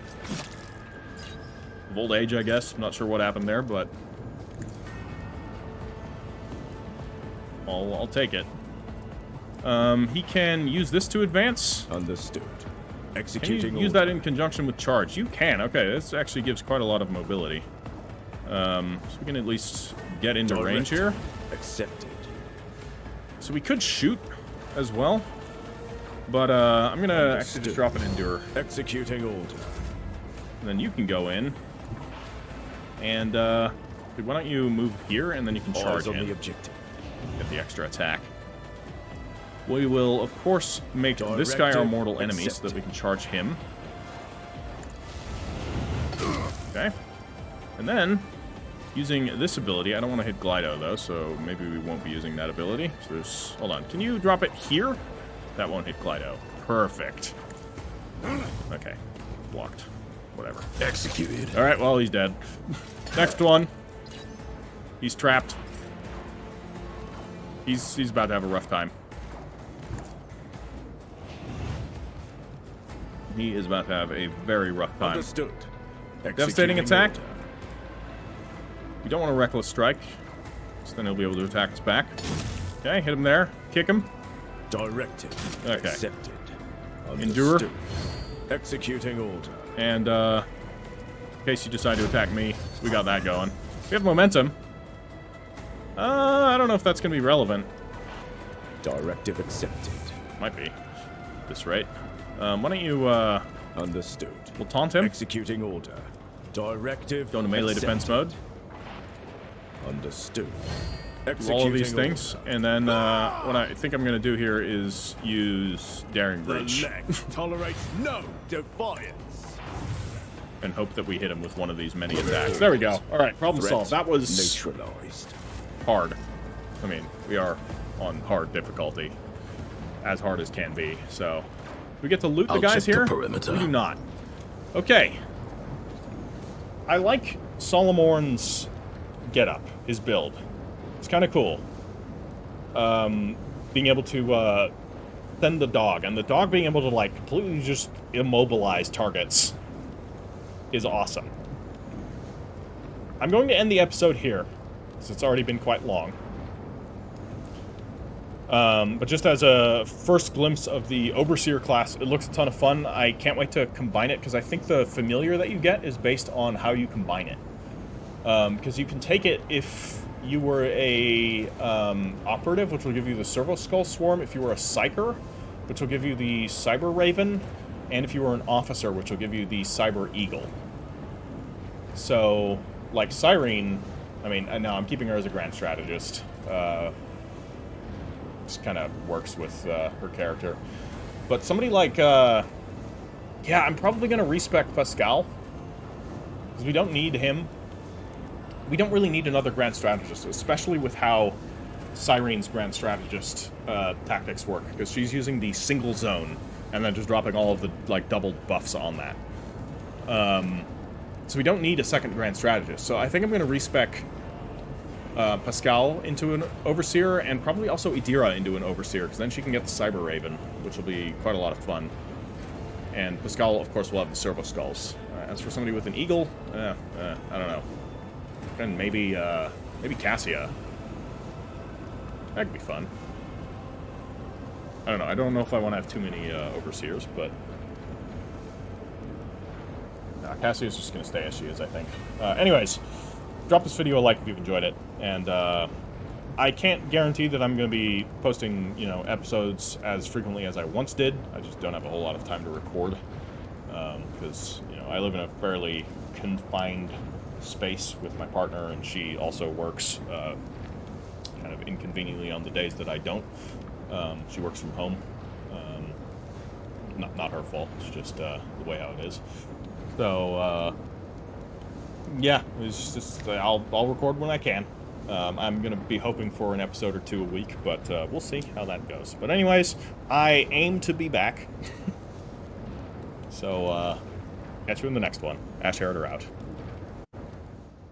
Of old age, I guess. I'm not sure what happened there, but I'll take it. He can use this to advance. Understood. Can Executing you use order. that in conjunction with charge? You can. Okay, this actually gives quite a lot of mobility. So we can at least get into range here. Accepted. So we could shoot as well. But I'm going to actually just drop an Endure. Executing order. And then you can go in. And dude, why don't you move here, and then you can charge Eyes on in. the objective. Get the extra attack. We will, of course, make this guy our Directive mortal enemy so accepted. that we can charge him. Okay. And then, using this ability, I don't want to hit Glyto, though, so maybe we won't be using that ability. So there's... Hold on. Can you drop it here? That won't hit Glyto. Perfect. Okay. Blocked. Whatever. Executed. Alright, well, he's dead. Next one. He's trapped. He's about to have a rough time. He is about to have a very rough time. Understood. Devastating attack. Order. We don't want a reckless strike, so then he'll be able to attack us back. Okay, hit him there. Kick him. Directed. Okay. Accepted. Endure. Understood. Executing order. And, in case you decide to attack me, we got that going. We have momentum. I don't know if that's going to be relevant. Directive accepted. Might be. At this rate. Why don't you, Understood. We'll taunt him. Executing order. Directive Go into melee accepted. defense mode. Understood. Do all of these things, and then what I think I'm going to do here is use Daring Breach. The leg tolerates no defiance. And hope that we hit him with one of these many attacks. There we go. All right, problem Threat solved. That was neutralized. hard. I mean, we are on hard difficulty, as hard as can be. So, we get to loot the I'll guys check the here. perimeter. We do not. Okay. I like Solomorn's getup, his build. It's kind of cool. Being able to send the dog, and the dog being able to like completely just immobilize targets is awesome. I'm going to end the episode here, because it's already been quite long. But just as a first glimpse of the Overseer class, it looks a ton of fun. I can't wait to combine it, because I think the familiar that you get is based on how you combine it. Because you can take it if you were a operative, which will give you the Servo Skull Swarm, if you were a Psyker, which will give you the Cyber Raven, and if you were an officer, which will give you the Cyber Eagle. So, like Cyrene, I mean, no, I'm keeping her as a Grand Strategist. Just kind of works with her character. But somebody like, yeah, I'm probably going to respec Pascal, because we don't need him. We don't really need another Grand Strategist, especially with how Cyrene's Grand Strategist tactics work, because she's using the single zone, and then just dropping all of the, like, double buffs on that. So we don't need a second Grand Strategist. So I think I'm going to respec Pascal into an Overseer, and probably also Idira into an Overseer, because then she can get the Cyber Raven, which will be quite a lot of fun. And Pascal, of course, will have the Servo Skulls. As for somebody with an Eagle, I don't know. And maybe Cassia. That could be fun. I don't know. I don't know if I want to have too many Overseers, but... Nah, Cassia's just going to stay as she is, I think. Anyways, drop this video a like if you've enjoyed it. And I can't guarantee that I'm going to be posting, you know, episodes as frequently as I once did. I just don't have a whole lot of time to record. Because, you know, I live in a fairly confined space with my partner, and she also works kind of inconveniently on the days that I don't. She works from home. Not her fault. It's just the way how it is. So yeah, it's just I'll record when I can. I'm gonna be hoping for an episode or two a week, but we'll see how that goes. But anyways, I aim to be back. So catch you in the next one. Heritor out.